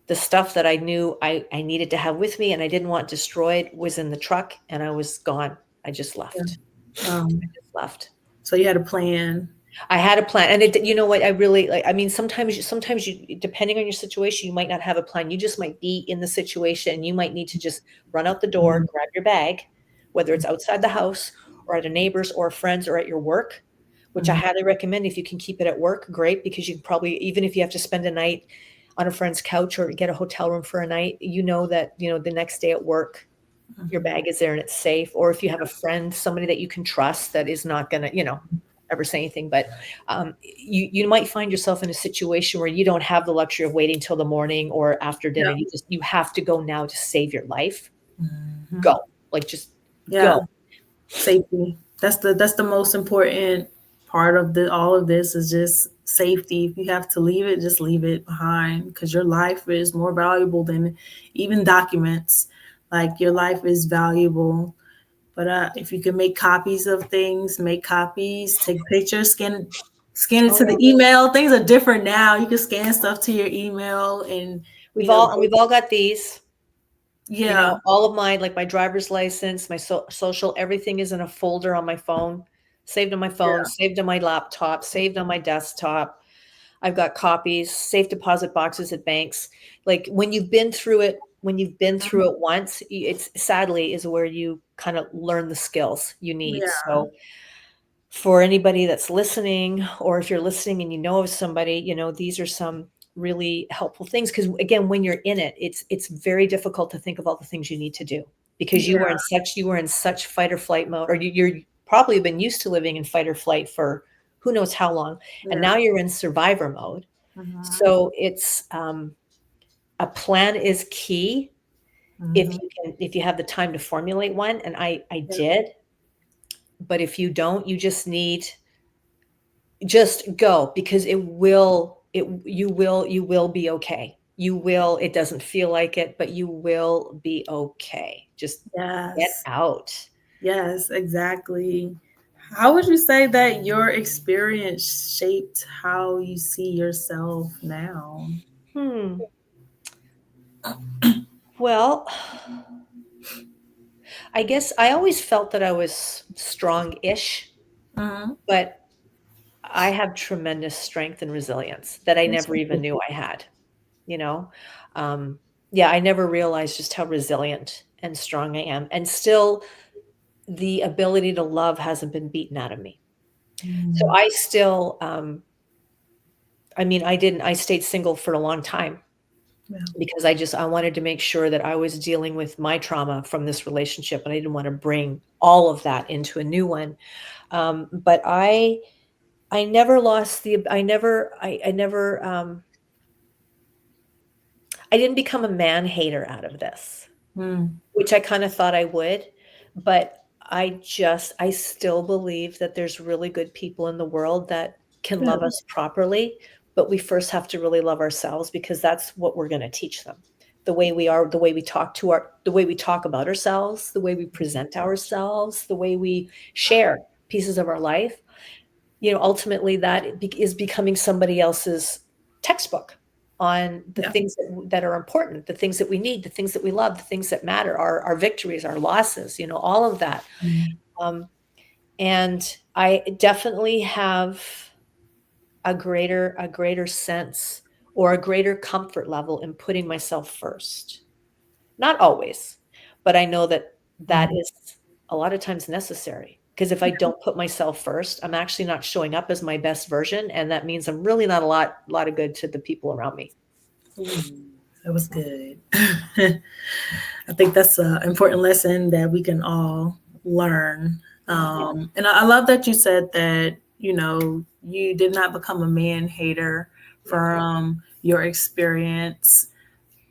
the stuff that I knew I needed to have with me and I didn't want destroyed was in the truck, and I was gone. I just Yeah. left. I Um, just left. so you had a plan. I had a plan, and you know what? I really like. I mean, sometimes you, depending on your situation, you might not have a plan. You just might be in the situation, and you might need to just run out the door, Mhm. grab your bag, whether it's outside the house or at a neighbor's or a friend's or at your work. Which I Mhm. highly recommend. If you can keep it at work, great, because you can probably, even if you have to spend a night on a friend's couch or get a hotel room for a night, that the next day at work your Mhm. bag is there and it's safe. Or if you have a friend, somebody that you can trust that is not going to, ever say anything. But you might find yourself in a situation where you don't have the luxury of waiting till the morning or after dinner. Yeah. You have to go now to save your life. Mhm. Go, like, just Yeah. go. Safety. That's the most important part of the all of this, is just safety. If you have to leave it, just leave it behind, because your life is more valuable than even documents. Like, your life is valuable. But if you can make copies of things, make copies, take pictures, scan it Oh to the yeah, email. Things are different now. You can scan stuff to your email and we've all got these. yeah, All of my, like, my driver's license, my social, everything is in a folder on my phone, saved on my phone, yeah. saved on my laptop, saved on my desktop. I've got copies, safe deposit boxes at banks. Like, when you've been through it once, it's sadly is where you kind of learn the skills you need. Yeah. So for anybody that's listening, or if you're listening and you know of somebody, these are some really helpful things, because again, when you're in it, it's very difficult to think of all the things you need to do. because Yeah. you were in such fight or flight mode, or you're probably been used to living in fight or flight for who knows how long, and Yeah. now you're in survivor mode. Mhm. So it's a plan is key if Mhm. if you have the time to formulate one, and I Yeah. did. But if you don't, you just need just go, because you will be okay. You will, it doesn't feel like it, but you will be okay. Just get Yes. out. Yes, exactly. How would you say that your experience shaped how you see yourself now? Hmm. Well, I guess I always felt that I was strong-ish, Mhm. but I have tremendous strength and resilience that I That's never even good. knew I had, you know? Um, yeah, I never realized just how resilient and strong I am. And still, the ability to love hasn't been beaten out of me. So Mm. I still, I mean, I stayed single for a long time Yeah. because I wanted to make sure that I was dealing with my trauma from this relationship, and I didn't want to bring all of that into a new one. But I never lost the, I never, I didn't become a man hater out of this, Mm. which I kind of thought I would, but I still believe that there's really good people in the world that can Yeah. love us properly, but we first have to really love ourselves, because that's what we're going to teach them. The way we are, the way we talk to the way we talk about ourselves, the way we present ourselves, the way we share pieces of our life, ultimately that is becoming somebody else's textbook on the Yeah. things that are important, the things that we need, the things that we love, the things that matter, our victories, our losses, all of that. Mm. Um, and I definitely have a greater sense, or a greater comfort level in putting myself first. Not always, but I know that that Mm. is a lot of times necessary, because if I don't put myself first, I'm actually not showing up as my best version, and that means I'm really not a lot of good to the people around me. Ooh, that was good. I think that's an important lesson that we can all learn. Yeah. And I love that you said that, you did not become a man hater from your experience.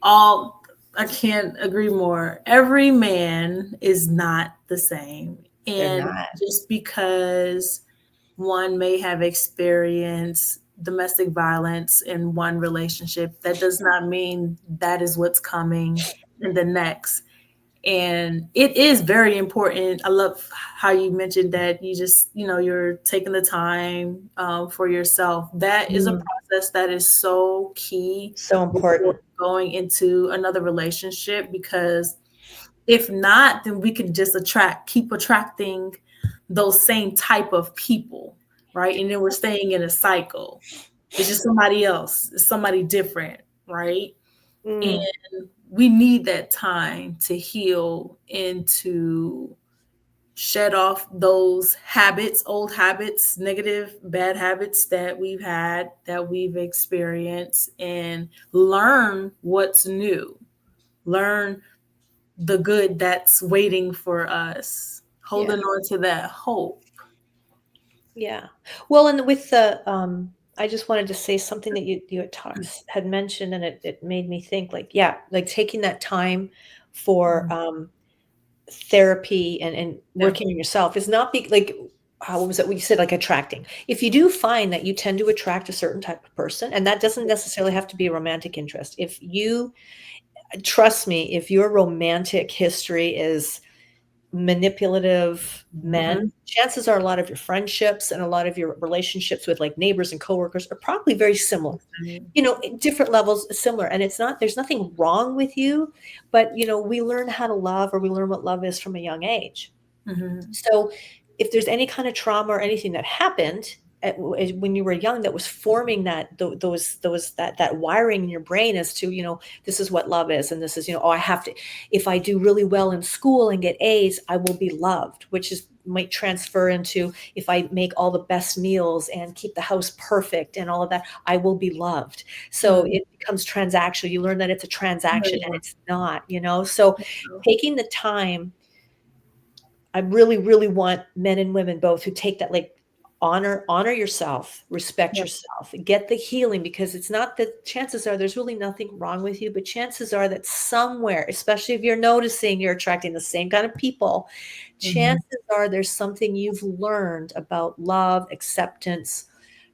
All I can't agree more. Every man is not the same. They're And not. just because one may have experienced domestic violence in one relationship, that does not mean that is what's coming in the next. And it is very important. I love how you mentioned that you just, you're taking the time for yourself. That is a Mm, process that is so key so before important. going into another relationship, because if not, then we can just keep attracting those same type of people, right? And then we're staying in a cycle. It's just somebody else, it's somebody different, right? And Mm, we need that time to heal and to shed off those habits, old habits, negative, bad habits that we've had, that we've experienced, and learn what's new. Learn the good that's waiting for us, yeah. holding on to that hope. Yeah. Well, and with I just wanted to say something that you had mentioned, and it made me think, like, yeah, like taking that time for therapy and Yeah. working on yourself is not like, how what was it? What you said, like attracting. If you do find that you tend to attract a certain type of person, and that doesn't necessarily have to be a romantic interest. If you trust me, if your romantic history is manipulative men, Mhm. chances are a lot of your friendships and a lot of your relationships with like neighbors and coworkers are probably very similar. At different levels similar. And there's nothing wrong with you, but we learn how to love, or we learn what love is from a young age. Mhm. So if there's any kind of trauma or anything that happened, when you were young, that was forming that wiring in your brain as to, this is what love is, and this is, oh, I have to, if I do really well in school and get A's, I will be loved, which is might transfer into, if I make all the best meals and keep the house perfect and all of that, I will be loved. So Mm. it becomes transactional. You learn that it's a transaction, and Yeah. it's not, so taking the time, I really, really want men and women both who take that, like, honor yourself, respect Yeah. yourself, get the healing, because it's not that, chances are there's really nothing wrong with you, but chances are that somewhere, especially if you're noticing you're attracting the same kind of people, Mhm. chances are there's something you've learned about love, acceptance,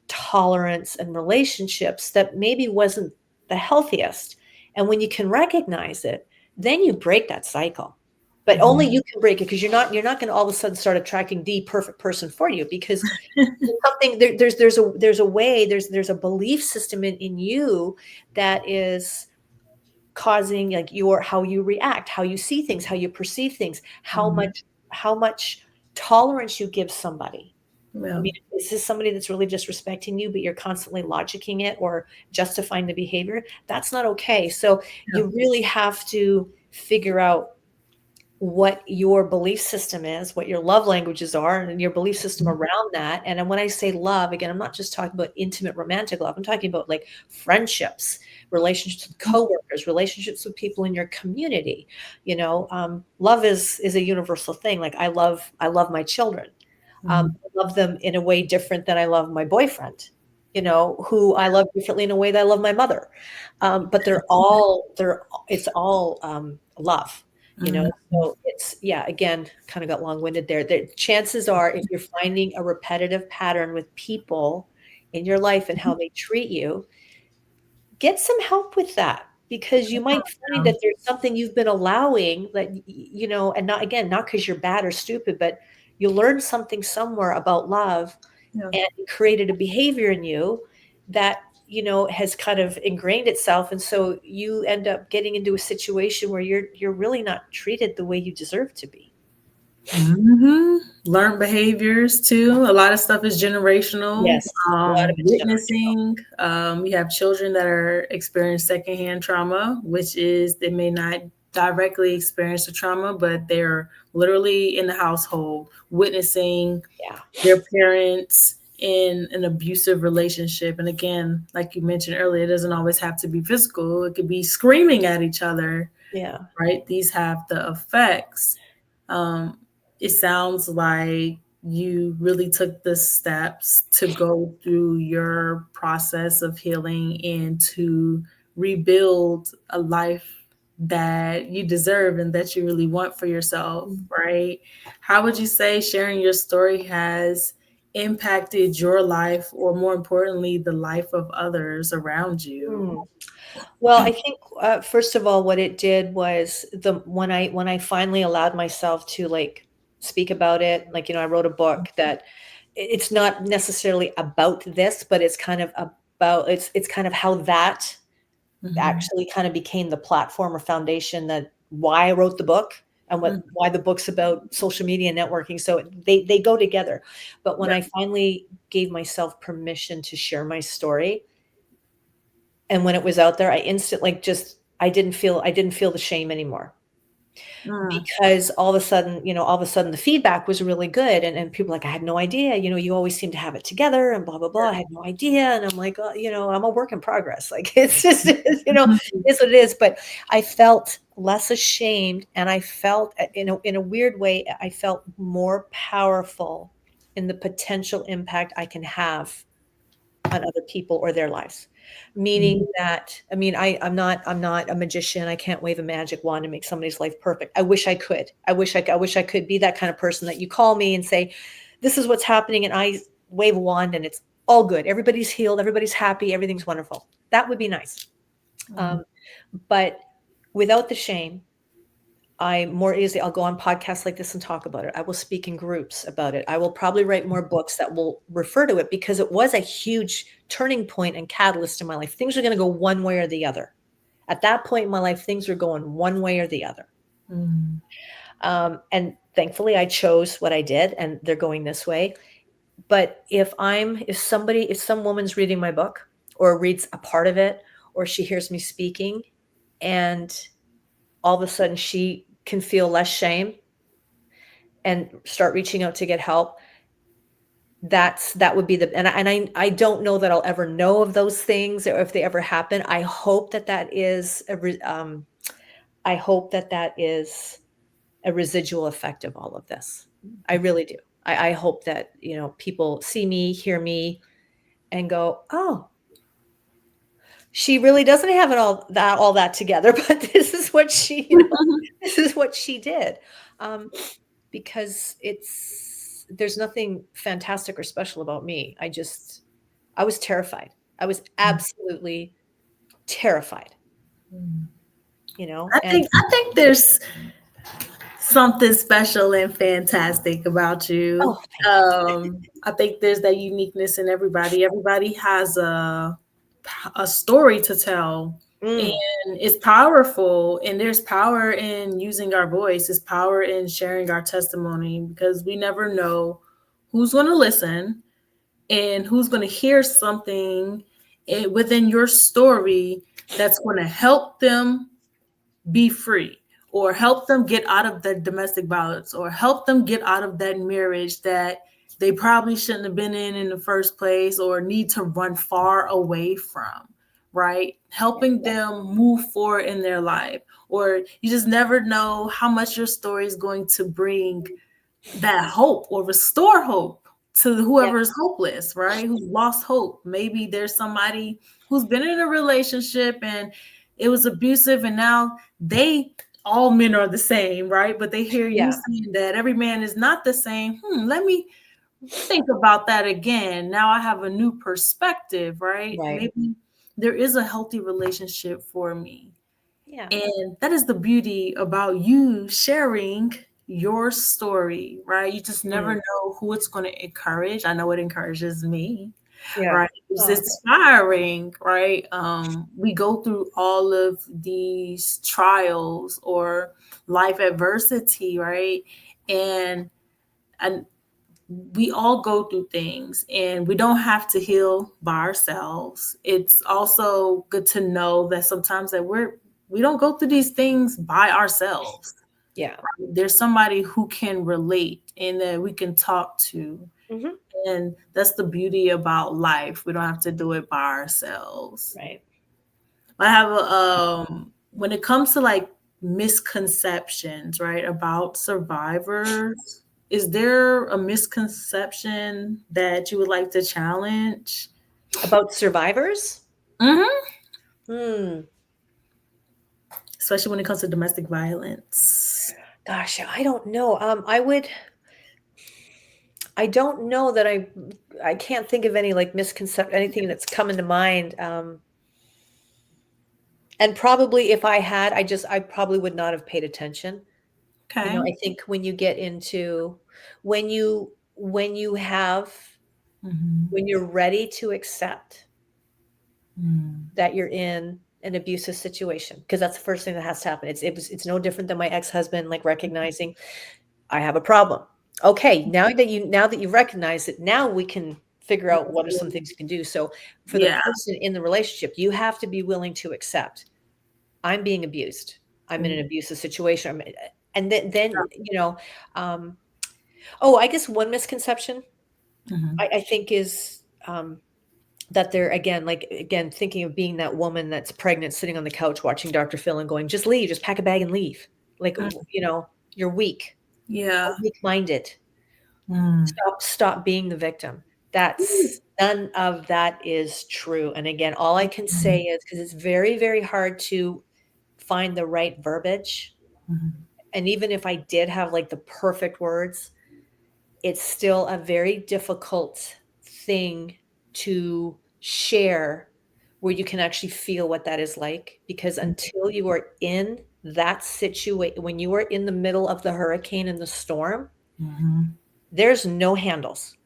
tolerance, and relationships that maybe wasn't the healthiest. And when you can recognize it, then you break that cycle. But only Mhm. you can break it, because you're not going to all of a sudden start attracting the perfect person for you, because there's something there's a way, there's a belief system in you that is causing, like, your how you react, how you see things, how you perceive things, Mhm. how much tolerance you give somebody. I Yeah. mean, is this somebody that's really disrespecting you, but you're constantly logicking it or justifying the behavior? That's not okay. So Yeah. you really have to figure out what your belief system is, what your love languages are, and your belief system Mhm. around that. And then when I say love, again, I'm not just talking about intimate romantic love. I'm talking about, like, friendships, relationships with coworkers, relationships with people in your community. Love is a universal thing. Like, I love my children. Mhm. I love them in a way different than I love my boyfriend, who I love differently in a way that I love my mother. But it's all love, Mhm. so it's, yeah, again, kind of got long-winded there. The chances are, if you're finding a repetitive pattern with people in your life and how they treat you, get some help with that, because you might find Yeah. that there's something you've been allowing that, and not, again, not because you're bad or stupid, but you learned something somewhere about love, Yeah. and it created a behavior in you that, has kind of ingrained itself, and so you end up getting into a situation where you're really not treated the way you deserve to be. Mhm. Learned behaviors too. A lot of stuff is generational. Yes, a lot of it's generational. Witnessing. We have children that are experiencing secondhand trauma, which is they may not directly experience the trauma, but they're literally in the household witnessing Yeah, their parents in an abusive relationship. And again, like you mentioned earlier, it doesn't always have to be physical. It could be screaming at each other, yeah. right? These have the effects. Um, it sounds like you really took the steps to go through your process of healing and to rebuild a life that you deserve and that you really want for yourself, right? How would you say sharing your story has impacted your life, or more importantly, the life of others around you? Hmm. Well, I think, first of all, what it did was, when I finally allowed myself to, like, speak about it, like, I wrote a book that, it's not necessarily about this, but it's kind of how that Mhm. actually kind of became the platform or foundation, that why I wrote the book, and Mm. why the book's about social media and networking. So they go together. But when Yeah. I finally gave myself permission to share my story, and when it was out there, I instantly, like, just, I didn't feel the shame anymore, Mm. because all of a sudden the feedback was really good, and people were like, I had no idea, you always seem to have it together, and blah blah blah. I had no idea, and I'm like, oh, I'm a work in progress. Like, it's just, Mhm. it's what it is. But I felt less ashamed, and I felt, in a weird way, I felt more powerful in the potential impact I can have on other people or their lives. Meaning that, I mean, I'm not a magician. I can't wave a magic wand and make somebody's life perfect. I wish I could. I wish I could be that kind of person that you call me and say, this is what's happening, and I wave a wand and it's all good. Everybody's healed, everybody's happy, everything's wonderful. That would be nice. Mhm. Um, but without the shame, I'll go on podcasts like this and talk about it. I will speak in groups about it. I will probably write more books that will refer to it, because it was a huge turning point and catalyst in my life. Things are going to go one way or the other. At that point in my life, things were going one way or the other. Mhm. And thankfully, I chose what I did, and they're going this way. But if some woman's reading my book or reads a part of it, or she hears me speaking, and all of a sudden she can feel less shame and start reaching out to get help, that would be I don't know that I'll ever know of those things or if they ever happen. I hope that that is a residual effect of all of this. I really do. I hope that, people see me, hear me, and go, "Oh, she really doesn't have it all that together, but this is what this is what she did." Um, because there's nothing fantastic or special about me. I was terrified. I was absolutely terrified, and I think there's something special and fantastic about you. oh, thank you. I think there's that uniqueness in everybody. Everybody has a story to tell, Mm, and it's powerful. And there's power in using our voice. There's power in sharing our testimony because we never know who's going to listen and who's going to hear something within your story that's going to help them be free or help them get out of that domestic violence or help them get out of that marriage that they probably shouldn't have been in the first place or need to run far away from, right? yeah, Helping them move forward in their life. Or you just never know how much your story is going to bring that hope or restore hope to yeah, whoever is hopeless, right? Who's lost hope. Maybe there's somebody who's been in a relationship and it was abusive, and now all men are the same, right? But they hear you yeah, saying that every man is not the same. Let me think about that again. Now I have a new perspective, right? right. Maybe there is a healthy relationship for me. Yeah, And that is the beauty about you sharing your story, right? You just never mm, know who it's going to encourage. I know it encourages me, yeah. right? It's Oh, inspiring, right? We go through all of these trials or life adversity, right? And and we all go through things and we don't have to heal by ourselves. It's also good to know that sometimes that we don't go through these things by ourselves. yeah. There's somebody who can relate and that we can talk to. Mhm. And that's the beauty about life. We don't have to do it by ourselves. Right. I have a when it comes to like misconceptions, right, about survivors, is there a misconception that you would like to challenge? About survivors? Hmm. Hmm. Especially when it comes to domestic violence. Gosh, I don't know. I don't know that I can't think of any like misconception, anything that's coming to mind. And probably if I had, I probably would not have paid attention. Okay. I think when you get into when you have Hmm. when you're ready to accept Mm. that you're in an abusive situation, because that's the first thing that has to happen. It's no different than my ex-husband, like recognizing I have a problem. Okay, now that you recognize it, now we can figure out what are some things you can do. So for the Yeah. person in the relationship, you have to be willing to accept I'm being abused. I'm in an abusive situation. And then um, oh, I guess one misconception Hmm. I think is that they're again thinking of being that woman that's pregnant, sitting on the couch watching Dr. Phil and going, just leave, just pack a bag and leave. Like, you're weak, Yeah. weak-minded. Mm. Stop being the victim. That's none of that is true. And again, all I can say is because it's very, very hard to find the right verbiage. Mhm. And even if I did have like the perfect words, it's still a very difficult thing to share where you can actually feel what that is like, because until you are in that situation, when you are in the middle of the hurricane and the storm, Mhm. there's no handles.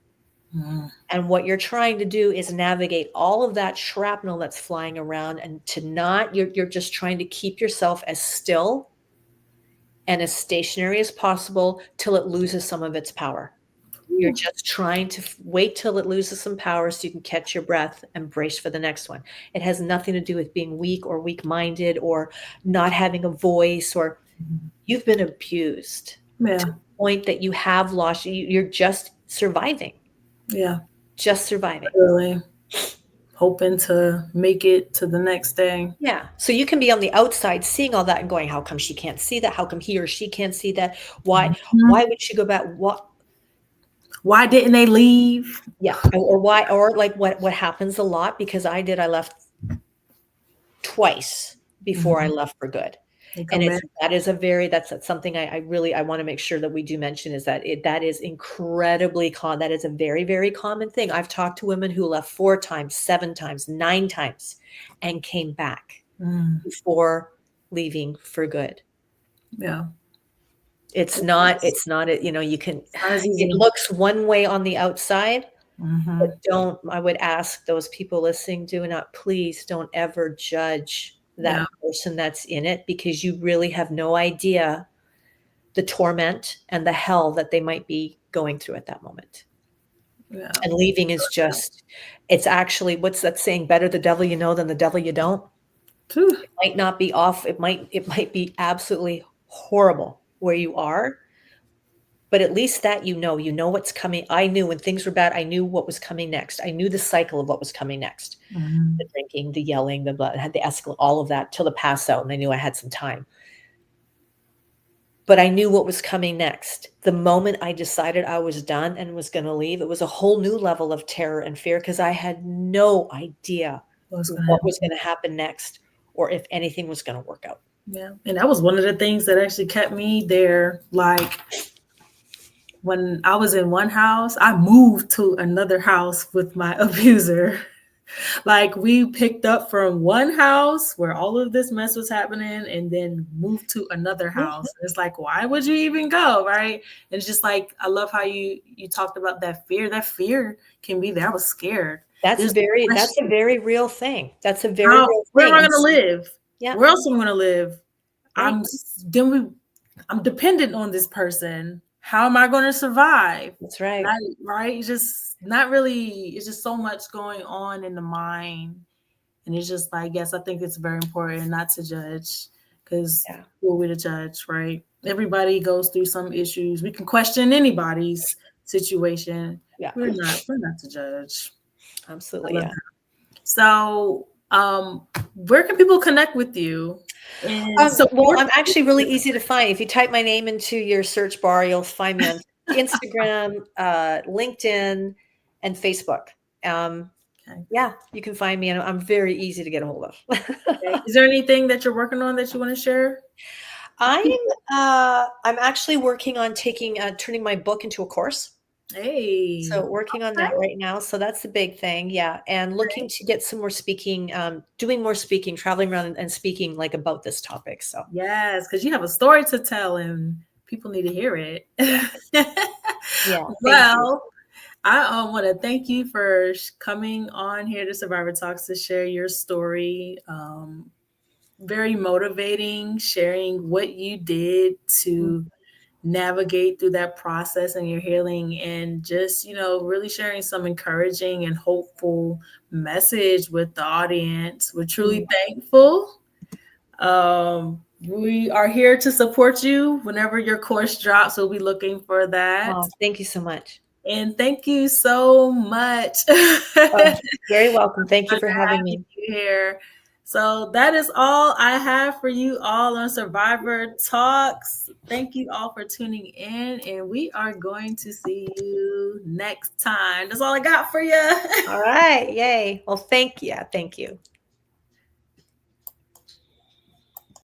Mhm. And what you're trying to do is navigate all of that shrapnel that's flying around, and to not you're just trying to keep yourself as still and as stationary as possible till it loses some of its power. You're just trying to wait till it loses some power so you can catch your breath and brace for the next one. It has nothing to do with being weak or weak-minded or not having a voice, or you've been abused to Yeah. the point that you have lost. You're just surviving, Yeah. just surviving. Really hoping to make it to the next day. Yeah. So you can be on the outside seeing all that and going, how come she can't see that? How come he or she can't see that? Why Mhm. would she go back? What? Why didn't they leave? Yeah. Or why? Or like what happens a lot, because I left twice before I Mhm. left for good. They And come back. that is a very, that's something I really, I want to make sure that we do mention, is that that is incredibly common. That is a very, very common thing. I've talked to women who left 4 times, 7 times, 9 times and came back Mm. before leaving for good. Yeah. It's not, you can, It's not as it easy. looks one way on the outside, but Hmm. I would ask those people listening, please don't ever judge Yeah. that person that's in it, because you really have no idea the torment and the hell that they might be going through at that moment. Yeah. And leaving is just, it's actually, what's that saying? Better the devil you know than the devil you don't. Phew. It might not be off. It might be absolutely horrible where you are, but at least that, you know what's coming. I knew when things were bad, I knew what was coming next. I knew the cycle of what was coming next. The Mhm. drinking, the yelling, the blood, had the escalate, all of that till the pass out, and I knew I had some time. But I knew what was coming next. The moment I decided I was done and was gonna leave, it was a whole new level of terror and fear, because I had no idea What's gonna what was happen? gonna happen next, or if anything was gonna work out. Yeah. And that was one of the things that actually kept me there. Like when I was in one house, I moved to another house with my abuser. Like we picked up from one house where all of this mess was happening and then moved to another Mhm. house. It's like, why would you even go? Right. And it's just like, I love how you talked about that fear. That fear can be there. I was scared. There's That's a question. very real thing. That's a very How real where am thing, I and gonna live? yeah, Where else am I gonna live? right. Then I'm dependent on this person. How am I gonna survive? That's right. Not right. It's just not really, it's just so much going on in the mind. And it's just like, yes, I think it's very important not to judge, because Yeah, who are we to judge, right? Everybody goes through some issues. We can question anybody's situation. yeah, We're not to judge. I absolutely, love yeah. that. So, where can people connect with you and Well, support I'm you? actually really easy to find. If you type my name into your search bar, you'll find me on Instagram, LinkedIn, and Facebook. Um, Okay. yeah, you can find me, and I'm very easy to get a hold of. Okay. Is there anything that you're working on that you want to share with I'm people? I'm actually working on turning my book into a course. Hey, So working on okay. that right now. So that's the big thing. Yeah. And looking to get some more speaking, doing more speaking, traveling around and speaking like about this topic. So Yes, because you have a story to tell and people need to hear it. yeah. Yeah. Thank you. Well, I want to thank you for coming on here to Survivor Talks to share your story. Very motivating, sharing what you did Mm. to navigate through that process and your healing, and just, really sharing some encouraging and hopeful message with the audience. We're Mm. truly thankful. We are here to support you whenever your course drops. We'll be looking for that. Oh, thank you so much. And thank you so much. Fun Oh, very welcome. Thank you for having having me. you here. So that is all I have for you all on Survivor Talks. Thank you all for tuning in, and we are going to see you next time. That's all I got for you. All right. Yay. Well, thank you. Yeah, thank you.